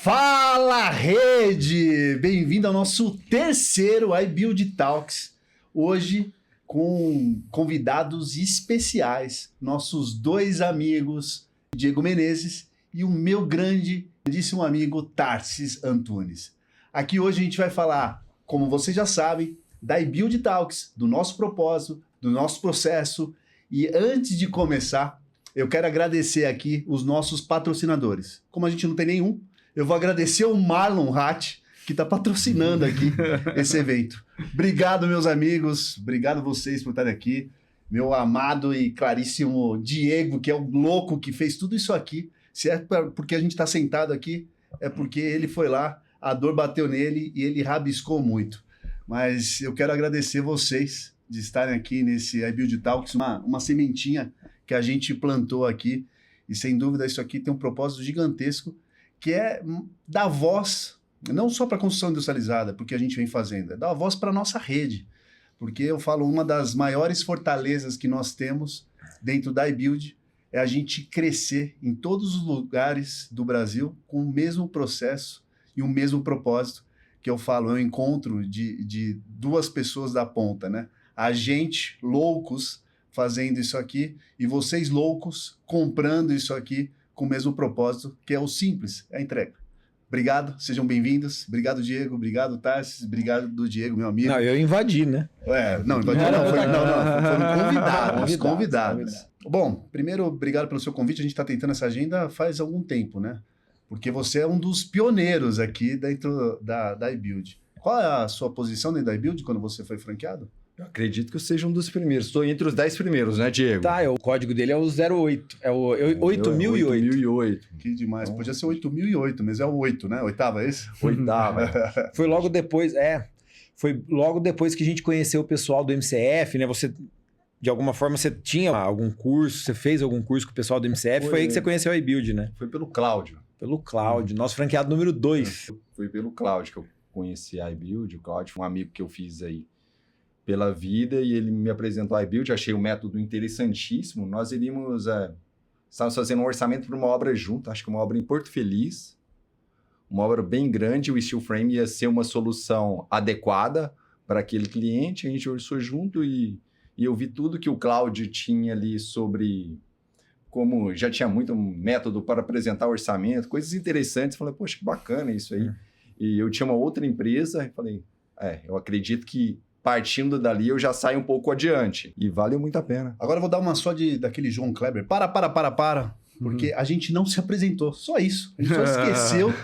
Fala, rede! Bem-vindo ao nosso terceiro iBuild Talks. Hoje com convidados especiais, nossos dois amigos, Diego Menezes e o meu grandíssimo amigo Tarsis Antunes. Aqui hoje a gente vai falar, como vocês já sabem, da iBuild Talks, do nosso propósito, do nosso processo. E antes de começar, eu quero agradecer aqui os nossos patrocinadores. Como a gente não tem nenhum, eu vou agradecer o Marlon Hatt, que está patrocinando aqui esse evento. Obrigado, meus amigos. Obrigado vocês por estarem aqui. Meu amado e claríssimo Diego, que é o louco que fez tudo isso aqui. Se é porque a gente está sentado aqui, é porque ele foi lá, a dor bateu nele e ele rabiscou muito. Mas eu quero agradecer vocês de estarem aqui nesse iBuild Talks, uma sementinha que a gente plantou aqui. E sem dúvida isso aqui tem um propósito gigantesco, que é dar voz, não só para a construção industrializada, porque a gente vem fazendo, é dar voz para a nossa rede. Porque eu falo, uma das maiores fortalezas que nós temos dentro da iBuild é a gente crescer em todos os lugares do Brasil com o mesmo processo e o mesmo propósito, que eu falo, é um encontro de duas pessoas da ponta, né? A gente, loucos, fazendo isso aqui, e vocês, loucos, comprando isso aqui com o mesmo propósito, que é o simples, é a entrega. Obrigado, sejam bem-vindos. Obrigado, Diego. Obrigado, Tarsis. Obrigado, Diego, meu amigo. Não, eu invadi, né? Não, invadi não. Foram convidados. Bom, primeiro, obrigado pelo seu convite. A gente está tentando essa agenda faz algum tempo, né? Porque você é um dos pioneiros aqui dentro da iBuild. Qual é a sua posição dentro da iBuild quando você foi franqueado? Eu acredito que eu seja um dos primeiros. Estou entre os 10 primeiros, né, Diego? Tá, o código dele é o 08. É o 8008. 8008. Que demais. Podia ser 8008, mas é o 8, né? Oitava, é esse? Oitava. Foi logo depois, foi logo depois que a gente conheceu o pessoal do MCF, né? Você, de alguma forma, você tinha algum curso, você fez algum curso com o pessoal do MCF, foi aí que você conheceu a iBuild, né? Foi pelo Cláudio. Pelo Cláudio, nosso franqueado número 2. Foi pelo Cláudio que eu conheci a iBuild. O Cláudio foi um amigo que eu fiz aí pela vida e ele me apresentou a iBuild. Achei o método interessantíssimo. Nós estávamos fazendo um orçamento para uma obra junto, acho que uma obra em Porto Feliz, uma obra bem grande. O steel frame ia ser uma solução adequada para aquele cliente. A gente orçou junto e eu vi tudo que o Cláudio tinha ali sobre como já tinha muito método para apresentar orçamento, coisas interessantes. Falei, poxa, que bacana isso aí. E eu tinha uma outra empresa e falei, eu acredito que partindo dali eu já saio um pouco adiante. E vale muito a pena. Agora eu vou dar uma só daquele João Kleber. Para. Porque a gente não se apresentou. Só isso. A gente só esqueceu,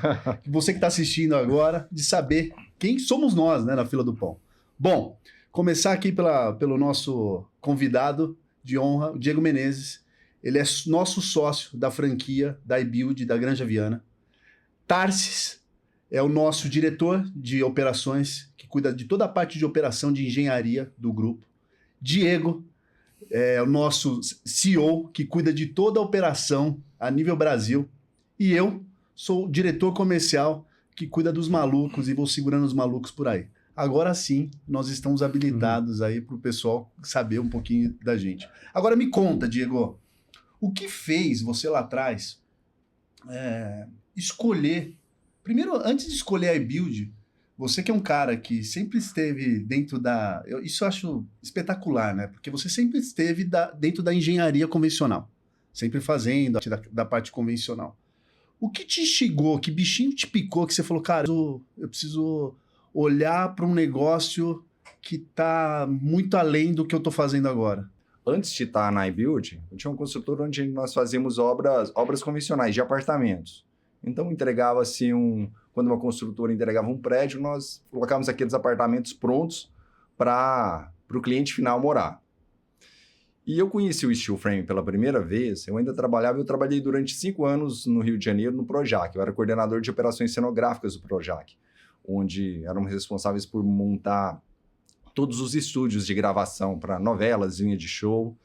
você que está assistindo agora, de saber quem somos nós, né, na fila do pão. Bom, começar aqui pelo nosso convidado de honra, o Diego Menezes. Ele é nosso sócio da franquia da iBuild da Granja Viana. Tarsis é o nosso diretor de operações, que cuida de toda a parte de operação de engenharia do grupo. Diego é o nosso CEO, que cuida de toda a operação a nível Brasil. E eu sou o diretor comercial, que cuida dos malucos e vou segurando os malucos por aí. Agora sim, nós estamos habilitados aí para o pessoal saber um pouquinho da gente. Agora me conta, Diego, o que fez você lá atrás escolher... Primeiro, antes de escolher a iBuild, você que é um cara que sempre esteve dentro isso eu acho espetacular, né? Porque você sempre esteve dentro da engenharia convencional. Sempre fazendo da parte convencional. O que te instigou, que bichinho te picou, que você falou, cara, eu preciso olhar para um negócio que está muito além do que eu estou fazendo agora? Antes de estar na iBuild, eu tinha um construtor onde nós fazíamos obras convencionais de apartamentos. Então, entregava-se quando uma construtora entregava um prédio, nós colocávamos aqueles apartamentos prontos para o cliente final morar. E eu conheci o steel frame pela primeira vez, eu trabalhei durante 5 anos no Rio de Janeiro, no Projac. Eu era coordenador de operações cenográficas do Projac, onde éramos responsáveis por montar todos os estúdios de gravação para novelas, linha de show.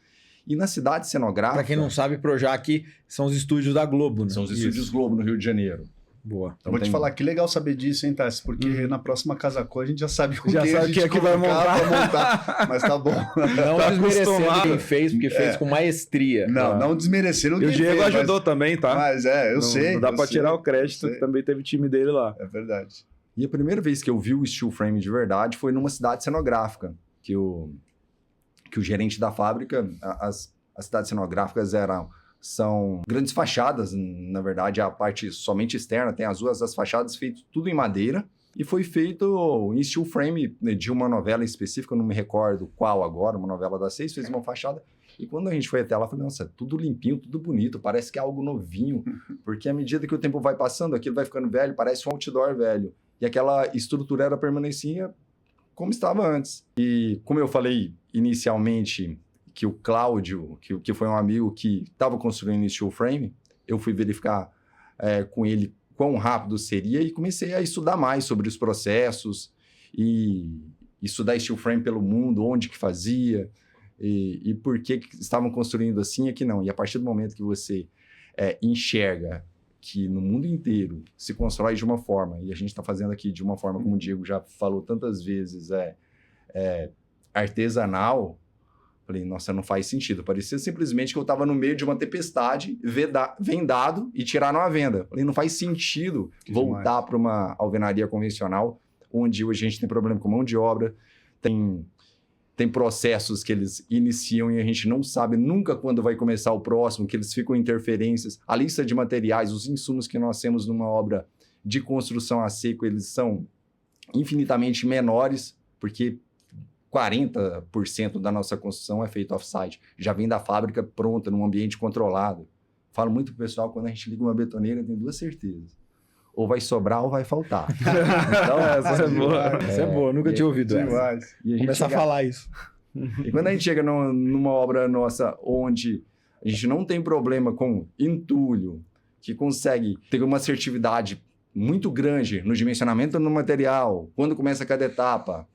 E na cidade cenográfica... Para quem não sabe, Projac são os estúdios da Globo, né? São os estúdios Globo no Rio de Janeiro. Boa. Eu vou te falar, que legal saber disso, hein, Tassi? Porque na próxima Casa Cor a gente já sabe o Já que sabe a gente que vai colocar pra montar. Mas tá bom. Não Tá desmerecendo acostumado. quem fez, porque fez com maestria. Não desmerecendo E quem o Diego fez, ajudou também, tá? Mas eu Não- sei. Não dá eu pra sei, tirar o crédito, eu sei. também teve time dele lá. É verdade. E a primeira vez que eu vi o steel frame de verdade foi numa cidade cenográfica, que o gerente da fábrica, as cidades cenográficas são grandes fachadas, na verdade, a parte somente externa, tem as fachadas feitas tudo em madeira, e foi feito em steel frame de uma novela em específica, eu não me recordo qual agora, uma novela da 6, fez uma fachada, e quando a gente foi até lá, eu falei, nossa, tudo limpinho, tudo bonito, parece que é algo novinho, porque à medida que o tempo vai passando, aquilo vai ficando velho, parece um outdoor velho, e aquela estrutura era permanecia como estava antes. E como eu falei inicialmente, que o Cláudio, que foi um amigo que estava construindo esse steel frame, eu fui verificar com ele quão rápido seria e comecei a estudar mais sobre os processos e estudar steel frame pelo mundo, onde que fazia e por que estavam construindo assim e aqui não. E a partir do momento que você enxerga que no mundo inteiro se constrói de uma forma, e a gente está fazendo aqui de uma forma, como o Diego já falou tantas vezes, artesanal, falei, nossa, não faz sentido. Parecia simplesmente que eu estava no meio de uma tempestade, vendado e tiraram a venda. Falei, não faz sentido voltar para uma alvenaria convencional, onde hoje a gente tem problema com mão de obra, tem processos que eles iniciam e a gente não sabe nunca quando vai começar o próximo, que eles ficam interferências. A lista de materiais, os insumos que nós temos numa obra de construção a seco, eles são infinitamente menores, porque 40% da nossa construção é feito off-site. Já vem da fábrica pronta, num ambiente controlado. Falo muito pro pessoal, quando a gente liga uma betoneira, tem duas certezas. Ou vai sobrar ou vai faltar. Então, Essa é boa. Essa é boa, nunca tinha ouvido essa. Demais. E a gente Começar a falar isso. E quando a gente chega numa obra nossa onde a gente não tem problema com entulho, que consegue ter uma assertividade muito grande no dimensionamento do material, quando começa cada etapa,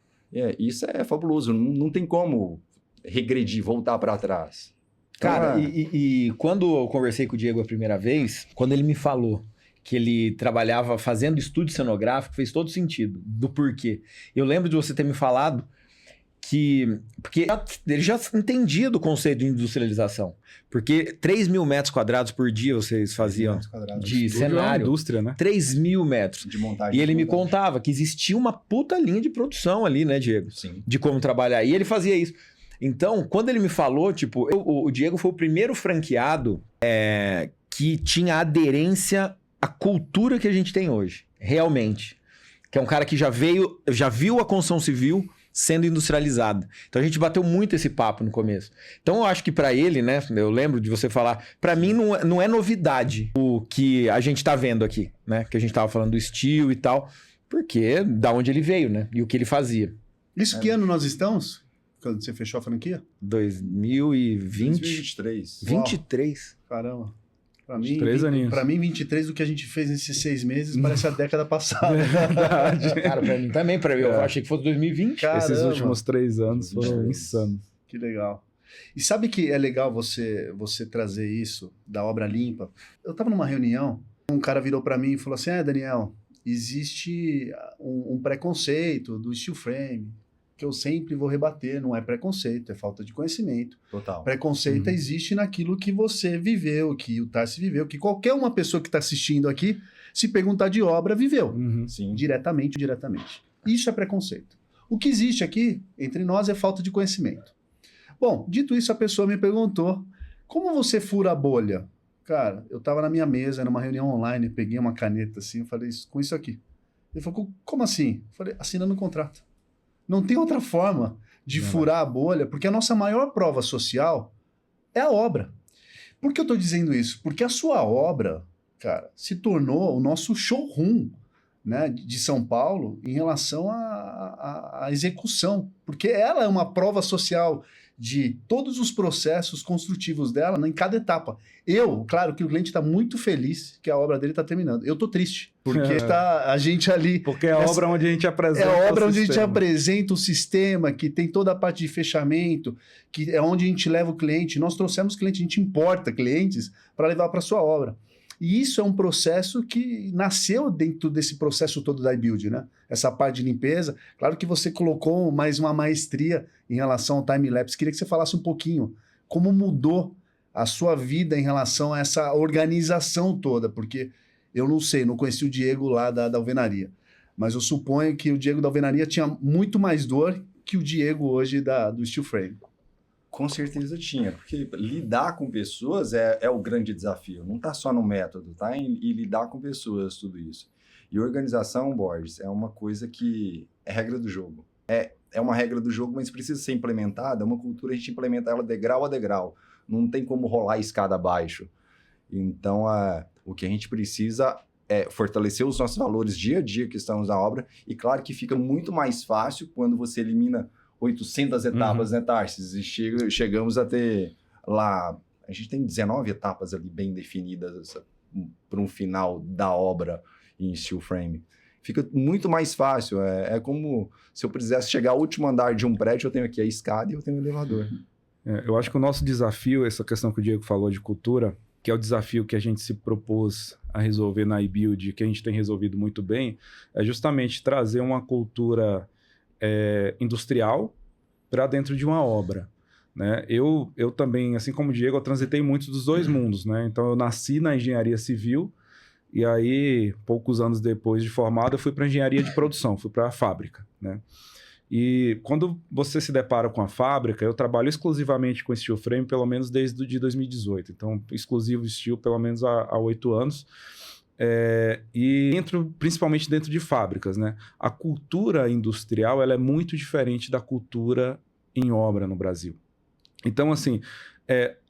isso é fabuloso. Não tem como regredir, voltar para trás. Cara, e quando eu conversei com o Diego a primeira vez, quando ele me falou que ele trabalhava fazendo estúdio cenográfico, fez todo sentido do porquê. Eu lembro de você ter me falado porque ele já entendia do conceito de industrialização. Porque 3 mil metros quadrados por dia vocês faziam de Tudo é uma cenário. indústria, né? 3 mil metros. De montagem. E ele me contava que existia uma puta linha de produção ali, né, Diego? Sim. De como trabalhar. E ele fazia isso. Então, quando ele me falou, tipo, o Diego foi o primeiro franqueado que tinha aderência à cultura que a gente tem hoje. Realmente. Que é um cara que já viu a construção civil sendo industrializada. Então a gente bateu muito esse papo no começo. Então eu acho que para ele, né, eu lembro de você falar, para mim não é novidade o que a gente tá vendo aqui, né, que a gente tava falando do steel e tal, porque da onde ele veio, né, e o que ele fazia. Isso que ano nós estamos? Quando você fechou a franquia? 2020? 2023. 23. Caramba. Pra mim, 3 aninhos. Pra mim, 23 do que a gente fez nesses 6 meses parece a década passada. Verdade. Cara, pra mim também, eu achei que fosse 2020. Caramba. Esses últimos 3 anos foram insanos. Que legal. E sabe que é legal você trazer isso da obra limpa? Eu tava numa reunião, um cara virou pra mim e falou assim, Daniel, existe um preconceito do steel frame, que eu sempre vou rebater, não é preconceito, é falta de conhecimento. Total. Preconceito existe naquilo que você viveu, que o Tassi viveu, que qualquer uma pessoa que está assistindo aqui, se perguntar de obra, viveu. Uhum. Sim. Diretamente. Isso é preconceito. O que existe aqui, entre nós, é falta de conhecimento. Bom, dito isso, a pessoa me perguntou, como você fura a bolha? Cara, eu estava na minha mesa, numa reunião online, peguei uma caneta assim, eu falei, com isso aqui. Ele falou, como assim? Eu falei, assinando um contrato. Não tem outra forma de furar a bolha, porque a nossa maior prova social é a obra. Por que eu estou dizendo isso? Porque a sua obra, cara, se tornou o nosso showroom, né, de São Paulo em relação à execução. Porque ela é uma prova social de todos os processos construtivos dela em cada etapa. Claro que o cliente está muito feliz que a obra dele está terminando. Eu estou triste, porque está a gente ali... Porque é a obra onde a gente apresenta É a obra o onde a gente sistema. apresenta o sistema, que tem toda a parte de fechamento, que é onde a gente leva o cliente. Nós trouxemos cliente, a gente importa clientes para levar para sua obra. E isso é um processo que nasceu dentro desse processo todo da iBuild, né? Essa parte de limpeza. Claro que você colocou mais uma maestria em relação ao time-lapse. Queria que você falasse um pouquinho como mudou a sua vida em relação a essa organização toda, porque eu não sei, não conheci o Diego lá da alvenaria, mas eu suponho que o Diego da alvenaria tinha muito mais dor que o Diego hoje do Steel Frame. Com certeza tinha, porque lidar com pessoas é o grande desafio. Não está só no método, tá? E lidar com pessoas, tudo isso. E organização, Borges, é uma coisa que é regra do jogo. É uma regra do jogo, mas precisa ser implementada. É uma cultura, a gente implementa ela degrau a degrau. Não tem como rolar a escada abaixo. Então, o que a gente precisa é fortalecer os nossos valores dia a dia que estamos na obra. E claro que fica muito mais fácil quando você elimina 800 etapas, né, Tarsis? E chegamos a ter lá... A gente tem 19 etapas ali bem definidas para um final da obra em steel frame. Fica muito mais fácil. É como se eu precisasse chegar ao último andar de um prédio, eu tenho aqui a escada e eu tenho o elevador. Eu acho que o nosso desafio, essa questão que o Diego falou de cultura, que é o desafio que a gente se propôs a resolver na iBuild, que a gente tem resolvido muito bem, é justamente trazer uma cultura industrial para dentro de uma obra, né? Eu também, assim como o Diego, eu transitei muito dos dois mundos, né? Então eu nasci na engenharia civil e aí, poucos anos depois de formado, eu fui para engenharia de produção, fui para a fábrica, né? E quando você se depara com a fábrica, eu trabalho exclusivamente com steel frame, pelo menos desde de 2018. Então, exclusivo steel pelo menos há 8 anos. E principalmente dentro de fábricas, né? A cultura industrial ela é muito diferente da cultura em obra no Brasil. Então, assim,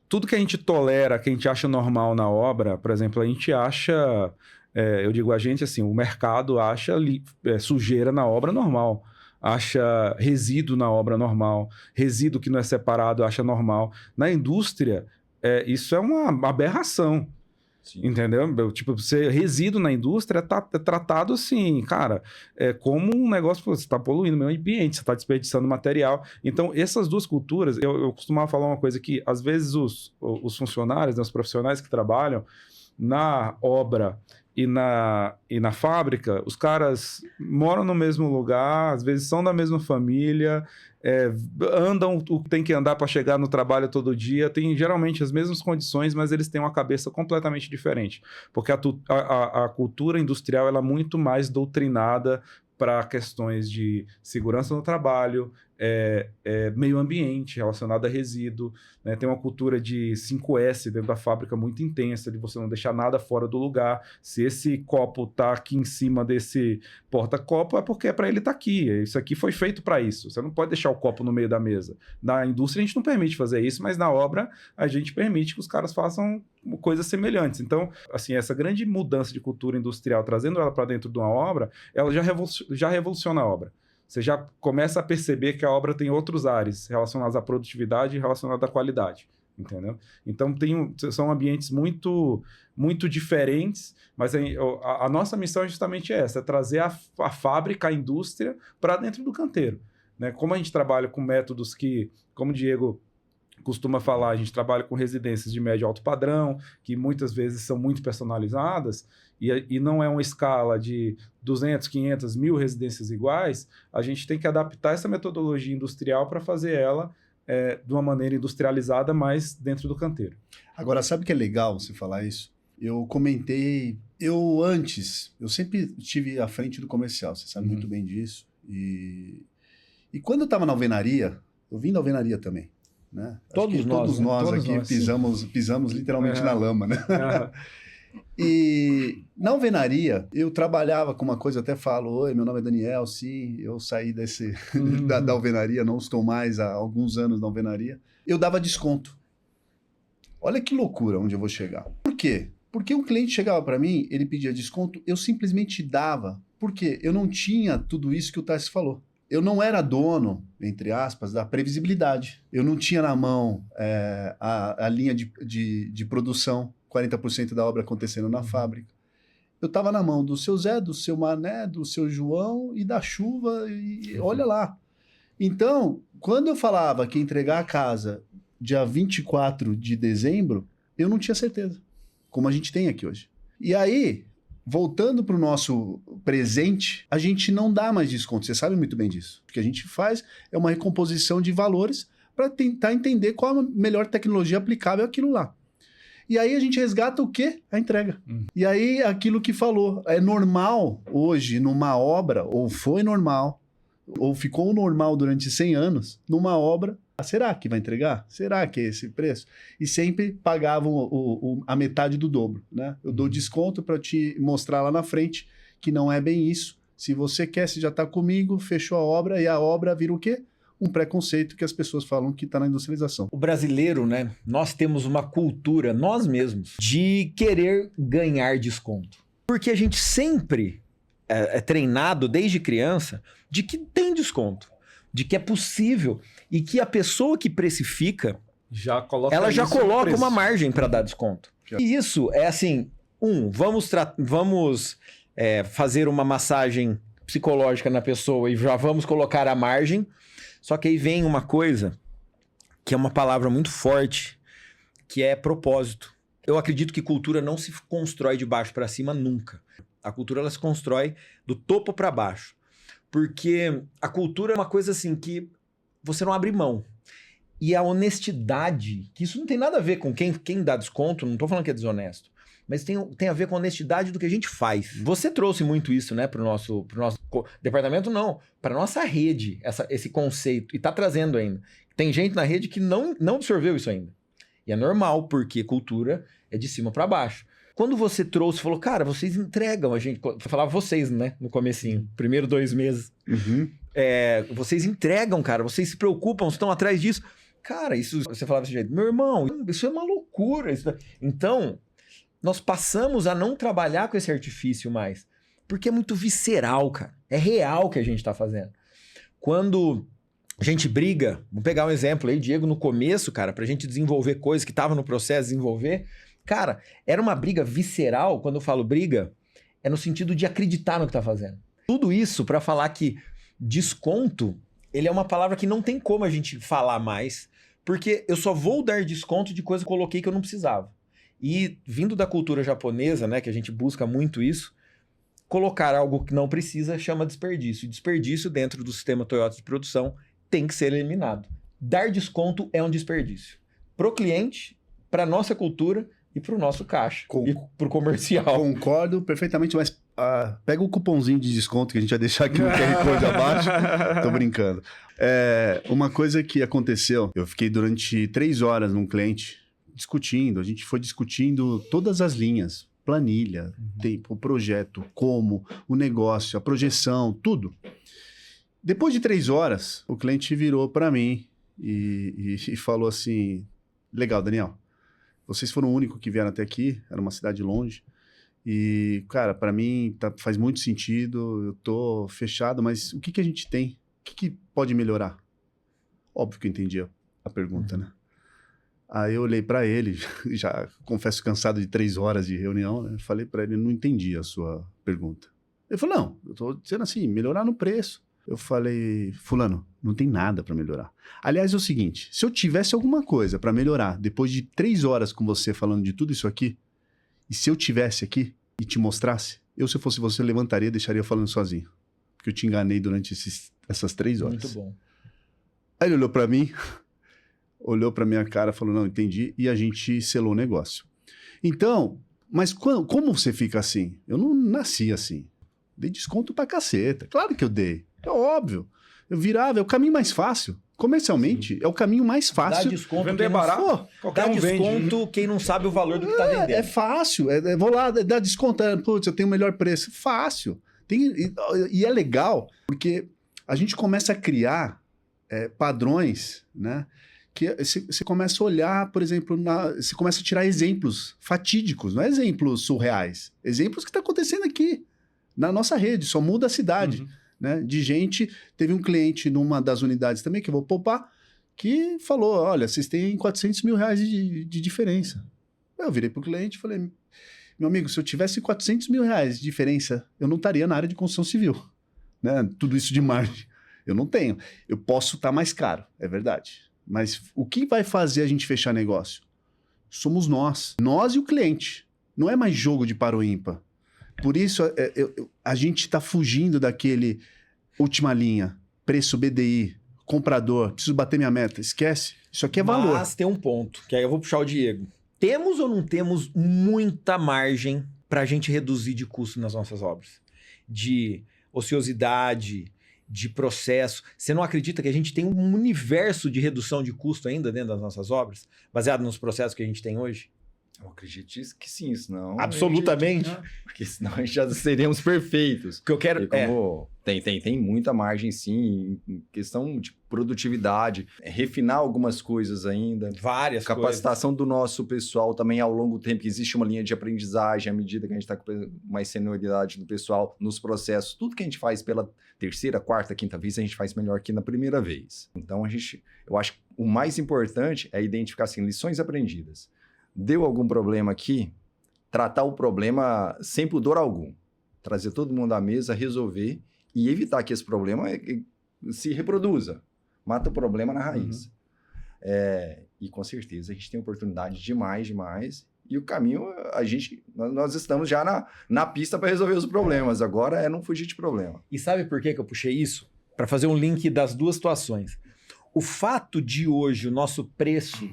tudo que a gente tolera, que a gente acha normal na obra, por exemplo, a gente acha... eu digo a gente, assim, o mercado acha sujeira na obra normal. Acha resíduo na obra normal, resíduo que não é separado acha normal. Na indústria, isso é uma aberração. Sim. Entendeu? Tipo, resíduo na indústria é tratado assim, cara, como um negócio, você está poluindo o meio ambiente, você está desperdiçando material. Então, essas duas culturas, eu costumava falar uma coisa que, às vezes, os funcionários, né, os profissionais que trabalham na obra e na fábrica, os caras moram no mesmo lugar, às vezes são da mesma família, andam o que tem que andar para chegar no trabalho todo dia, tem geralmente as mesmas condições, mas eles têm uma cabeça completamente diferente, porque a cultura industrial ela é muito mais doutrinada para questões de segurança no trabalho, meio ambiente relacionado a resíduo, né? Tem uma cultura de 5S dentro da fábrica muito intensa, de você não deixar nada fora do lugar. Se esse copo está aqui em cima desse porta-copo, é porque é para ele estar aqui. Isso aqui foi feito para isso. Você não pode deixar o copo no meio da mesa. Na indústria a gente não permite fazer isso, mas na obra a gente permite que os caras façam coisas semelhantes. Então, assim, essa grande mudança de cultura industrial, trazendo ela para dentro de uma obra, ela já revoluciona a obra. Você já começa a perceber que a obra tem outros ares relacionados à produtividade e relacionados à qualidade, entendeu? Então, são ambientes muito, muito diferentes, mas a nossa missão é justamente essa, é trazer a fábrica, a indústria, para dentro do canteiro, né? Como a gente trabalha com métodos que, como o Diego costuma falar, a gente trabalha com residências de médio e alto padrão, que muitas vezes são muito personalizadas, e não é uma escala de 200, 500, 1.000 residências iguais, a gente tem que adaptar essa metodologia industrial para fazer ela de uma maneira industrializada, mas dentro do canteiro. Agora, sabe o que é legal você falar isso? Eu comentei, eu sempre estive à frente do comercial, você sabe muito bem disso, e quando eu estava na alvenaria, eu vim da alvenaria também, né? Todos nós aqui pisamos literalmente na lama, né? E na alvenaria, eu trabalhava com uma coisa, eu até falo, oi, meu nome é Daniel, sim, eu saí da alvenaria, não estou mais há alguns anos na alvenaria, eu dava desconto. Olha que loucura onde eu vou chegar. Por quê? Porque um cliente chegava para mim, ele pedia desconto, eu simplesmente dava. Por quê? Eu não tinha tudo isso que o Tarsis falou. Eu não era dono, entre aspas, da previsibilidade. Eu não tinha na mão a linha de produção, 40% da obra acontecendo na fábrica. Eu estava na mão do seu Zé, do seu Mané, do seu João e da chuva, e olha lá. Então, quando eu falava que ia entregar a casa dia 24 de dezembro, eu não tinha certeza, como a gente tem aqui hoje. E aí, voltando para o nosso presente, a gente não dá mais desconto. Você sabe muito bem disso. O que a gente faz é uma recomposição de valores para tentar entender qual a melhor tecnologia aplicável àquilo lá. E aí a gente resgata o quê? A entrega. E aí aquilo que falou, é normal hoje numa obra, ou foi normal, ou ficou normal durante 100 anos, numa obra, será que vai entregar? Será que é esse preço? E sempre pagavam a metade do dobro, né? Eu dou desconto para te mostrar lá na frente que não é bem isso. Se você quer, você já está comigo, fechou a obra, e a obra vira o quê? Um preconceito que as pessoas falam que está na industrialização. O brasileiro, né? Nós temos uma cultura, nós mesmos, de querer ganhar desconto. Porque a gente sempre é treinado desde criança de que tem desconto, de que é possível e que a pessoa que precifica, ela já coloca uma margem para dar desconto. E isso é assim, vamos fazer uma massagem psicológica na pessoa e já vamos colocar a margem. Só que aí vem uma coisa que é uma palavra muito forte, que é propósito. Eu acredito que cultura não se constrói de baixo para cima nunca. A cultura ela se constrói do topo para baixo. Porque a cultura é uma coisa assim que você não abre mão. E a honestidade, que isso não tem nada a ver com quem dá desconto, não estou falando que é desonesto, mas tem a ver com a honestidade do que a gente faz. Você trouxe muito isso, né, pro nosso departamento, não, para nossa rede, esse conceito, e tá trazendo ainda. Tem gente na rede que não absorveu isso ainda. E é normal, porque cultura é de cima para baixo. Quando você trouxe, falou, cara, vocês entregam a gente, eu falava vocês, né, no comecinho, primeiro 2 meses. Vocês entregam, cara, vocês se preocupam, estão atrás disso. Cara, isso, você falava desse jeito, meu irmão, isso é uma loucura. Então, nós passamos a não trabalhar com esse artifício mais. Porque é muito visceral, cara. É real o que a gente tá fazendo. Quando a gente briga, vou pegar um exemplo aí, Diego, no começo, cara, pra gente desenvolver coisas que tava no processo de desenvolver, cara, era uma briga visceral. Quando eu falo briga, é no sentido de acreditar no que tá fazendo. Tudo isso pra falar que desconto, ele é uma palavra que não tem como a gente falar mais, porque eu só vou dar desconto de coisa que eu coloquei que eu não precisava. E vindo da cultura japonesa, né, que a gente busca muito isso, colocar algo que não precisa chama desperdício. E desperdício dentro do sistema Toyota de produção tem que ser eliminado. Dar desconto é um desperdício. Pro cliente, pra nossa cultura e pro nosso caixa. E pro comercial. Concordo perfeitamente, mas pega o cupomzinho de desconto que a gente vai deixar aqui no QR Code abaixo. Tô brincando. Uma coisa que aconteceu, eu fiquei durante 3 horas num cliente discutindo, a gente foi discutindo todas as linhas, planilha, tempo, o projeto, como, o negócio, a projeção, tudo. Depois de 3 horas, o cliente virou para mim e falou assim, legal, Daniel, vocês foram o único que vieram até aqui, era uma cidade longe, e, cara, para mim faz muito sentido, eu tô fechado, mas o que a gente tem? O que pode melhorar? Óbvio que eu entendi a pergunta, né? Aí eu olhei para ele, já confesso cansado de 3 horas de reunião, né? Falei para ele, não entendi a sua pergunta. Ele falou, não, eu tô dizendo assim, melhorar no preço. Eu falei, fulano, não tem nada para melhorar. Aliás, é o seguinte, se eu tivesse alguma coisa para melhorar, depois de 3 horas com você falando de tudo isso aqui, e se eu tivesse aqui e te mostrasse, se eu fosse você, levantaria e deixaria eu falando sozinho. Porque eu te enganei durante essas 3 horas. Muito bom. Aí ele olhou para mim, olhou para minha cara, falou, não, entendi, e a gente selou o negócio. Então, mas como você fica assim? Eu não nasci assim. Dei desconto pra caceta. Claro que eu dei. É óbvio. Eu virava, é o caminho mais fácil. Comercialmente, é o caminho mais fácil. Dá desconto vender quem barato. dá desconto quem não sabe o valor do que tá vendendo. É fácil. Vou lá, dar desconto. Putz, eu tenho o melhor preço. Fácil. E é legal, porque a gente começa a criar padrões, né? Que você começa a olhar, por exemplo, você começa a tirar exemplos fatídicos, não é exemplos surreais. Exemplos que estão acontecendo aqui, na nossa rede, só muda a cidade. Né? De gente, teve um cliente numa das unidades também, que eu vou poupar, que falou, olha, vocês têm 400 mil reais de diferença. Eu virei pro cliente e falei, meu amigo, se eu tivesse 400 mil reais de diferença, eu não estaria na área de construção civil. Né? Tudo isso de margem. Eu não tenho. Eu posso estar mais caro, é verdade. Mas o que vai fazer a gente fechar negócio? Somos nós e o cliente. Não é mais jogo de par ou ímpar. Por isso, a gente está fugindo daquele última linha, preço BDI, comprador, preciso bater minha meta. Esquece. Isso aqui é valor. Mas tem um ponto, que aí eu vou puxar o Diego. Temos ou não temos muita margem para a gente reduzir de custo nas nossas obras? De ociosidade, de processo. Você não acredita que a gente tem um universo de redução de custo ainda dentro das nossas obras, baseado nos processos que a gente tem hoje? Eu acredito que sim, senão... Absolutamente. Porque senão a gente já seríamos perfeitos. O que eu quero... Tem muita margem, sim, em questão de produtividade, refinar algumas coisas ainda. Várias capacitação do nosso pessoal também ao longo do tempo, que existe uma linha de aprendizagem à medida que a gente está com mais senioridade do pessoal nos processos. Tudo que a gente faz pela terceira, quarta, quinta vez, a gente faz melhor que na primeira vez. Então, eu acho que o mais importante é identificar assim, lições aprendidas. Deu algum problema aqui? Tratar o problema sem pudor algum. Trazer todo mundo à mesa, resolver e evitar que esse problema se reproduza. Mata o problema na raiz. E com certeza a gente tem oportunidade demais. E o caminho, nós estamos já na pista para resolver os problemas. Agora é não fugir de problema. E sabe por que eu puxei isso? Para fazer um link das duas situações. O fato de hoje o nosso preço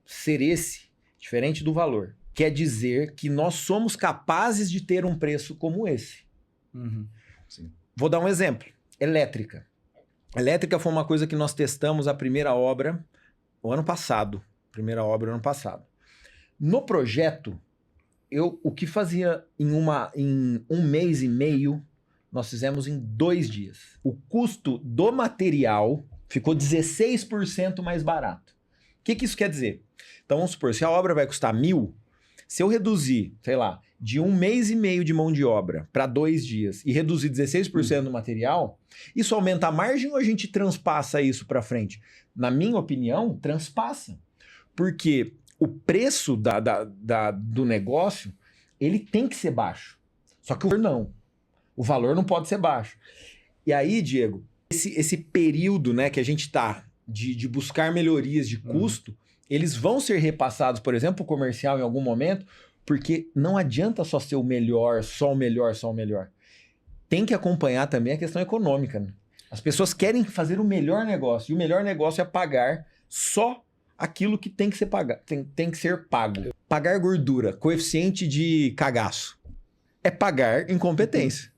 ser esse, diferente do valor, quer dizer que nós somos capazes de ter um preço como esse. Sim. Vou dar um exemplo. Elétrica. Elétrica foi uma coisa que nós testamos a primeira obra o ano passado. No projeto, o que fazia em um mês e meio, nós fizemos em 2 dias. O custo do material ficou 16% mais barato. O que isso quer dizer? Então, vamos supor, se a obra vai custar 1.000, se eu reduzir, sei lá, de 1 mês e meio de mão de obra para 2 dias e reduzir 16% do material, isso aumenta a margem ou a gente transpassa isso para frente? Na minha opinião, transpassa. Porque o preço do negócio, ele tem que ser baixo. Só que o valor não. O valor não pode ser baixo. E aí, Diego, esse período, né, que a gente está de buscar melhorias de custo, eles vão ser repassados, por exemplo, o comercial em algum momento, porque não adianta só ser o melhor, só o melhor. Tem que acompanhar também a questão econômica, né? As pessoas querem fazer o melhor negócio, e o melhor negócio é pagar só aquilo que tem que ser pago. Tem que ser pago. Pagar gordura, coeficiente de cagaço, é pagar incompetência.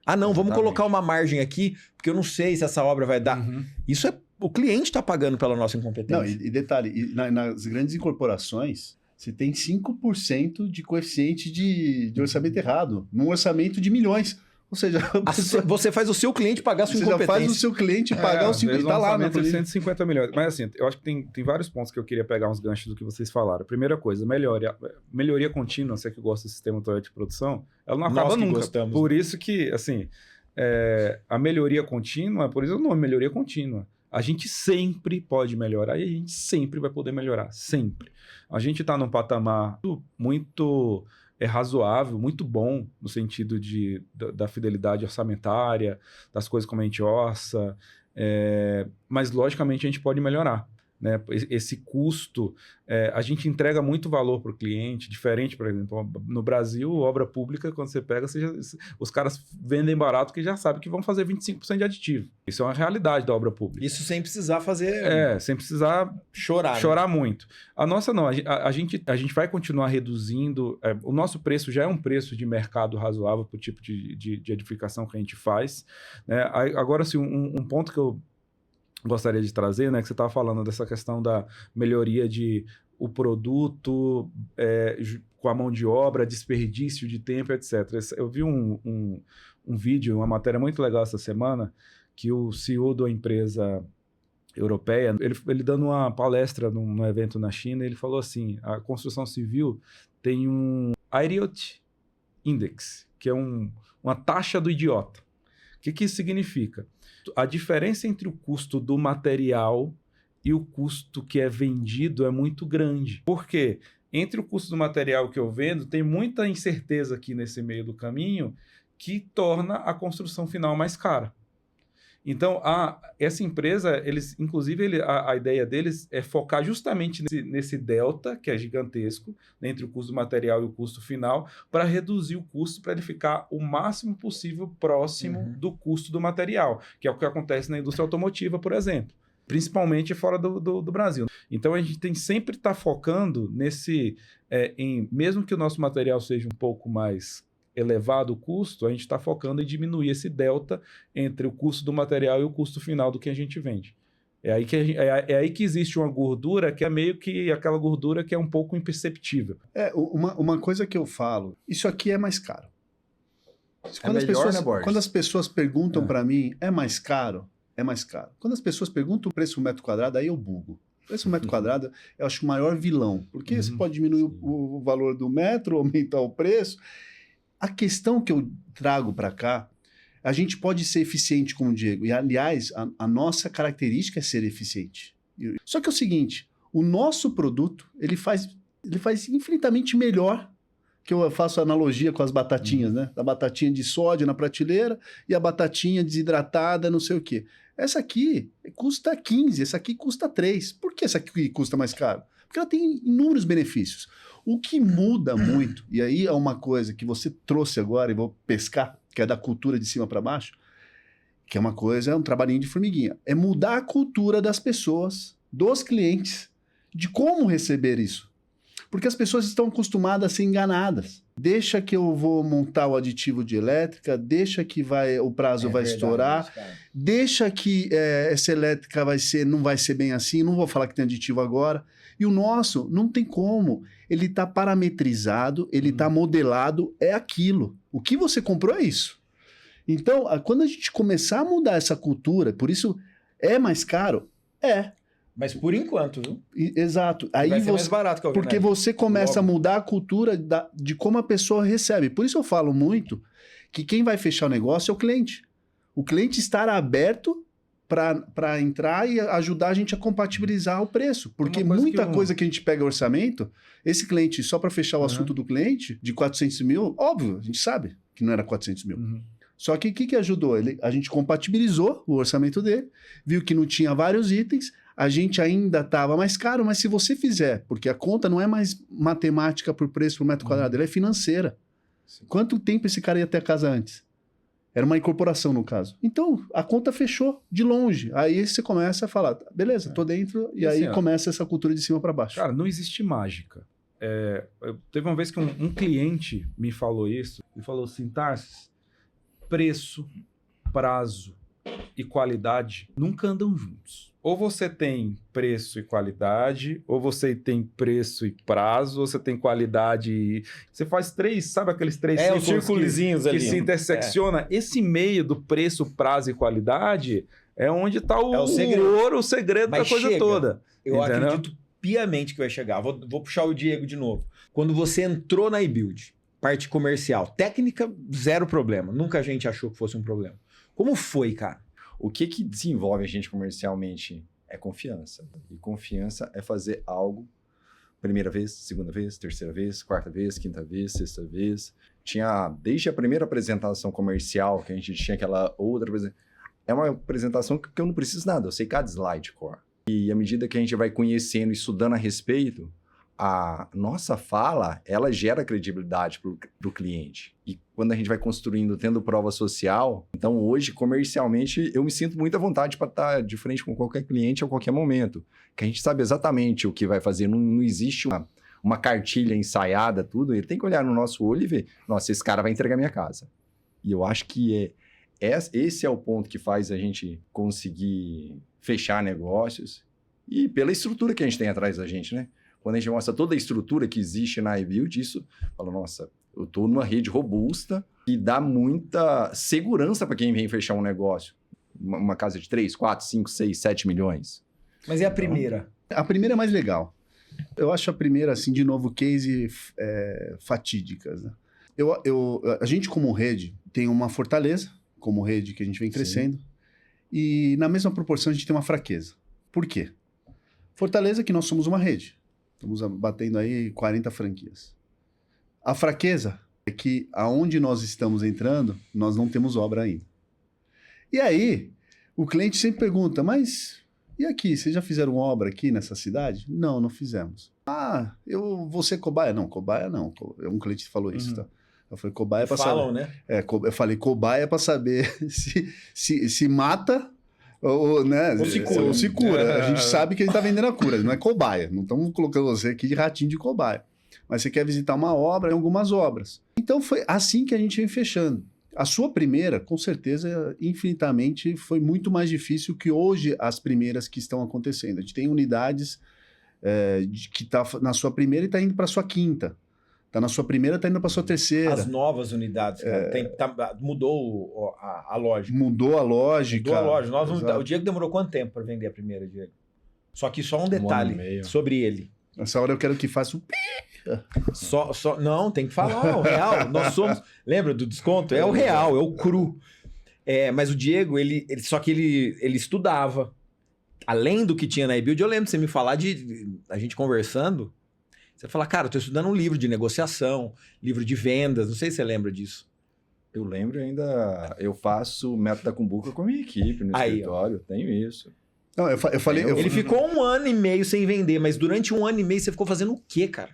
Ah, não, vamos colocar uma margem aqui, porque eu não sei se essa obra vai dar. Isso é o cliente está pagando pela nossa incompetência. Não, e detalhe, nas grandes incorporações, você tem 5% de coeficiente de orçamento errado, num orçamento de milhões. Ou seja, você faz o seu cliente pagar a sua incompetência. Você já faz o seu cliente pagar o 50. Tá lá, né? 150 milhões. Mas assim, eu acho que tem vários pontos que eu queria pegar uns ganchos do que vocês falaram. Primeira coisa, melhoria contínua, você que gosta do sistema Toyota de produção, ela não acaba nunca. Gostamos. Por isso que, assim, a melhoria contínua, por isso o nome melhoria contínua. A gente sempre pode melhorar e a gente sempre vai poder melhorar, sempre. A gente está num patamar muito razoável, muito bom no sentido da fidelidade orçamentária, das coisas como a gente orça, mas logicamente a gente pode melhorar. Né? Esse custo, a gente entrega muito valor para o cliente, diferente, por exemplo, no Brasil, obra pública, quando você pega, os caras vendem barato que já sabem que vão fazer 25% de aditivo. Isso é uma realidade da obra pública. Isso sem precisar fazer... sem precisar chorar muito. A nossa não, a gente vai continuar reduzindo, o nosso preço já é um preço de mercado razoável para o tipo de edificação que a gente faz. Né? Agora, assim, um ponto que eu gostaria de trazer, né, que você estava falando dessa questão da melhoria de o produto com a mão de obra, desperdício de tempo, etc. Eu vi um vídeo, uma matéria muito legal essa semana, que o CEO da empresa europeia, ele dando uma palestra num evento na China, ele falou assim, a construção civil tem um Idiot Index, que é uma taxa do idiota. O que isso significa? A diferença entre o custo do material e o custo que é vendido é muito grande. Por quê? Entre o custo do material que eu vendo, tem muita incerteza aqui nesse meio do caminho que torna a construção final mais cara. Então, essa empresa, a ideia deles é focar justamente nesse delta, que é gigantesco, né, entre o custo do material e o custo final, para reduzir o custo, para ele ficar o máximo possível próximo do custo do material, que é o que acontece na indústria automotiva, por exemplo, principalmente fora do Brasil. Então, a gente tem sempre estar focando mesmo que o nosso material seja um pouco mais elevado o custo, a gente está focando em diminuir esse delta entre o custo do material e o custo final do que a gente vende. É aí que existe uma gordura que é meio que aquela gordura que é um pouco imperceptível. Uma coisa que eu falo, isso aqui é mais caro. Quando as pessoas perguntam para mim, é mais caro? É mais caro. Quando as pessoas perguntam o preço do metro quadrado, aí eu bugo. O preço do metro quadrado, eu acho o maior vilão, porque você pode diminuir o valor do metro, aumentar o preço. A questão que eu trago para cá, a gente pode ser eficiente como o Diego, e aliás, a nossa característica é ser eficiente. Só que é o seguinte, o nosso produto, ele faz infinitamente melhor, que eu faço analogia com as batatinhas, né? A batatinha de sódio na prateleira e a batatinha desidratada, não sei o quê. Essa aqui custa 15, essa aqui custa 3. Por que essa aqui custa mais caro? Porque ela tem inúmeros benefícios. O que muda muito, e aí é uma coisa que você trouxe agora, e vou pescar, que é da cultura de cima para baixo, que é um trabalhinho de formiguinha. É mudar a cultura das pessoas, dos clientes, de como receber isso. Porque as pessoas estão acostumadas a ser enganadas. Deixa que eu vou montar o aditivo de elétrica, deixa que o prazo vai estourar, deixa que essa elétrica não vai ser bem assim, não vou falar que tem aditivo agora. E o nosso não tem como. Ele está parametrizado, ele está modelado, é aquilo. O que você comprou é isso. Então, quando a gente começar a mudar essa cultura, por isso é mais caro? É. Mas por enquanto, viu? Exato. Aí vai ser mais barato que a porque você começa a mudar a cultura de como a pessoa recebe. Por isso eu falo muito que quem vai fechar o negócio é o cliente. O cliente estar aberto para entrar e ajudar a gente a compatibilizar o preço. Porque muita coisa que a gente pega orçamento, esse cliente, só para fechar o assunto do cliente, de 400 mil, óbvio, a gente sabe que não era 400 mil. Só que o que ajudou? A gente compatibilizou o orçamento dele, viu que não tinha vários itens, a gente ainda estava mais caro, mas se você fizer, porque a conta não é mais matemática por preço por metro quadrado, ela é financeira. Sim. Quanto tempo esse cara ia ter a casa antes? Era uma incorporação, no caso. Então, a conta fechou de longe. Aí você começa a falar, beleza, tô dentro, e aí começa essa cultura de cima para baixo. Cara, não existe mágica. Teve uma vez que um cliente me falou isso, ele falou assim, Tarsis, preço, prazo e qualidade nunca andam juntos. Ou você tem preço e qualidade, ou você tem preço e prazo, ou você tem qualidade e... Você faz três, sabe aqueles três círculos que se intersecciona? Esse meio do preço, prazo e qualidade é onde está o segredo, o segredo da coisa toda. Eu acredito piamente que vai chegar. Vou puxar o Diego de novo. Quando você entrou na iBuild, parte comercial, técnica, zero problema. Nunca a gente achou que fosse um problema. Como foi, cara? O que desenvolve a gente comercialmente é confiança. E confiança é fazer algo primeira vez, segunda vez, terceira vez, quarta vez, quinta vez, sexta vez. Desde a primeira apresentação comercial, que a gente tinha aquela outra apresentação, é uma apresentação que eu não preciso nada, eu sei cada slide core. E à medida que a gente vai conhecendo e estudando a respeito, a nossa fala, ela gera credibilidade para o cliente. E quando a gente vai construindo, tendo prova social, então hoje, comercialmente, eu me sinto muito à vontade para estar de frente com qualquer cliente a qualquer momento. Que a gente sabe exatamente o que vai fazer, não existe uma cartilha ensaiada, tudo. Ele tem que olhar no nosso olho e ver, nossa, esse cara vai entregar minha casa. E eu acho que esse é o ponto que faz a gente conseguir fechar negócios e pela estrutura que a gente tem atrás da gente, né? Quando a gente mostra toda a estrutura que existe na iBuild, isso fala, nossa, eu estou numa rede robusta e dá muita segurança para quem vem fechar um negócio. Uma casa de 3, 4, 5, 6, 7 milhões. Mas e a primeira? A primeira é mais legal. Eu acho a primeira, assim, de novo, case fatídicas. Né? A gente, como rede, tem uma fortaleza, como rede que a gente vem crescendo, e na mesma proporção a gente tem uma fraqueza. Por quê? Fortaleza é que nós somos uma rede. Estamos batendo aí 40 franquias. A fraqueza é que aonde nós estamos entrando, nós não temos obra ainda. E aí, O cliente sempre pergunta, mas e aqui, vocês já fizeram obra aqui nessa cidade? Não, não fizemos. Ah, eu vou ser cobaia? Não, cobaia não. Um cliente falou isso, tá? Eu falei, cobaia para Falam, saber. né? Eu falei, cobaia para saber se mata ou, né, Ou se cura. A gente sabe que ele está vendendo a cura, não é cobaia. Não estamos colocando você aqui de ratinho de cobaia. Mas você quer visitar uma obra, algumas obras. Então foi assim que a gente vem fechando. A sua primeira, com certeza, infinitamente, foi muito mais difícil que hoje as primeiras que estão acontecendo. A gente tem unidades que tá na sua primeira e está indo para a sua quinta. Está na sua primeira, está indo para a sua terceira. As novas unidades, cara. Mudou a lógica. Mudou a lógica. Mudou a lógica. O Diego demorou quanto tempo para vender a primeira, Diego? Só que só um detalhe sobre ele. Nessa hora eu quero que faça Não, tem que falar o real. Nós somos... Lembra do desconto? É o real, é o cru. Mas o Diego, só que ele estudava. Além do que tinha na iBuild, eu lembro de você me falar a gente conversando. Você fala, cara, eu tô estudando um livro de negociação, livro de vendas. Não sei se você lembra disso. Eu lembro ainda, eu faço método da Cumbuca com a minha equipe no escritório, tenho isso. Não, eu falei... Ele ficou 1 ano e meio sem vender, mas durante 1 ano e meio você ficou fazendo o quê, cara?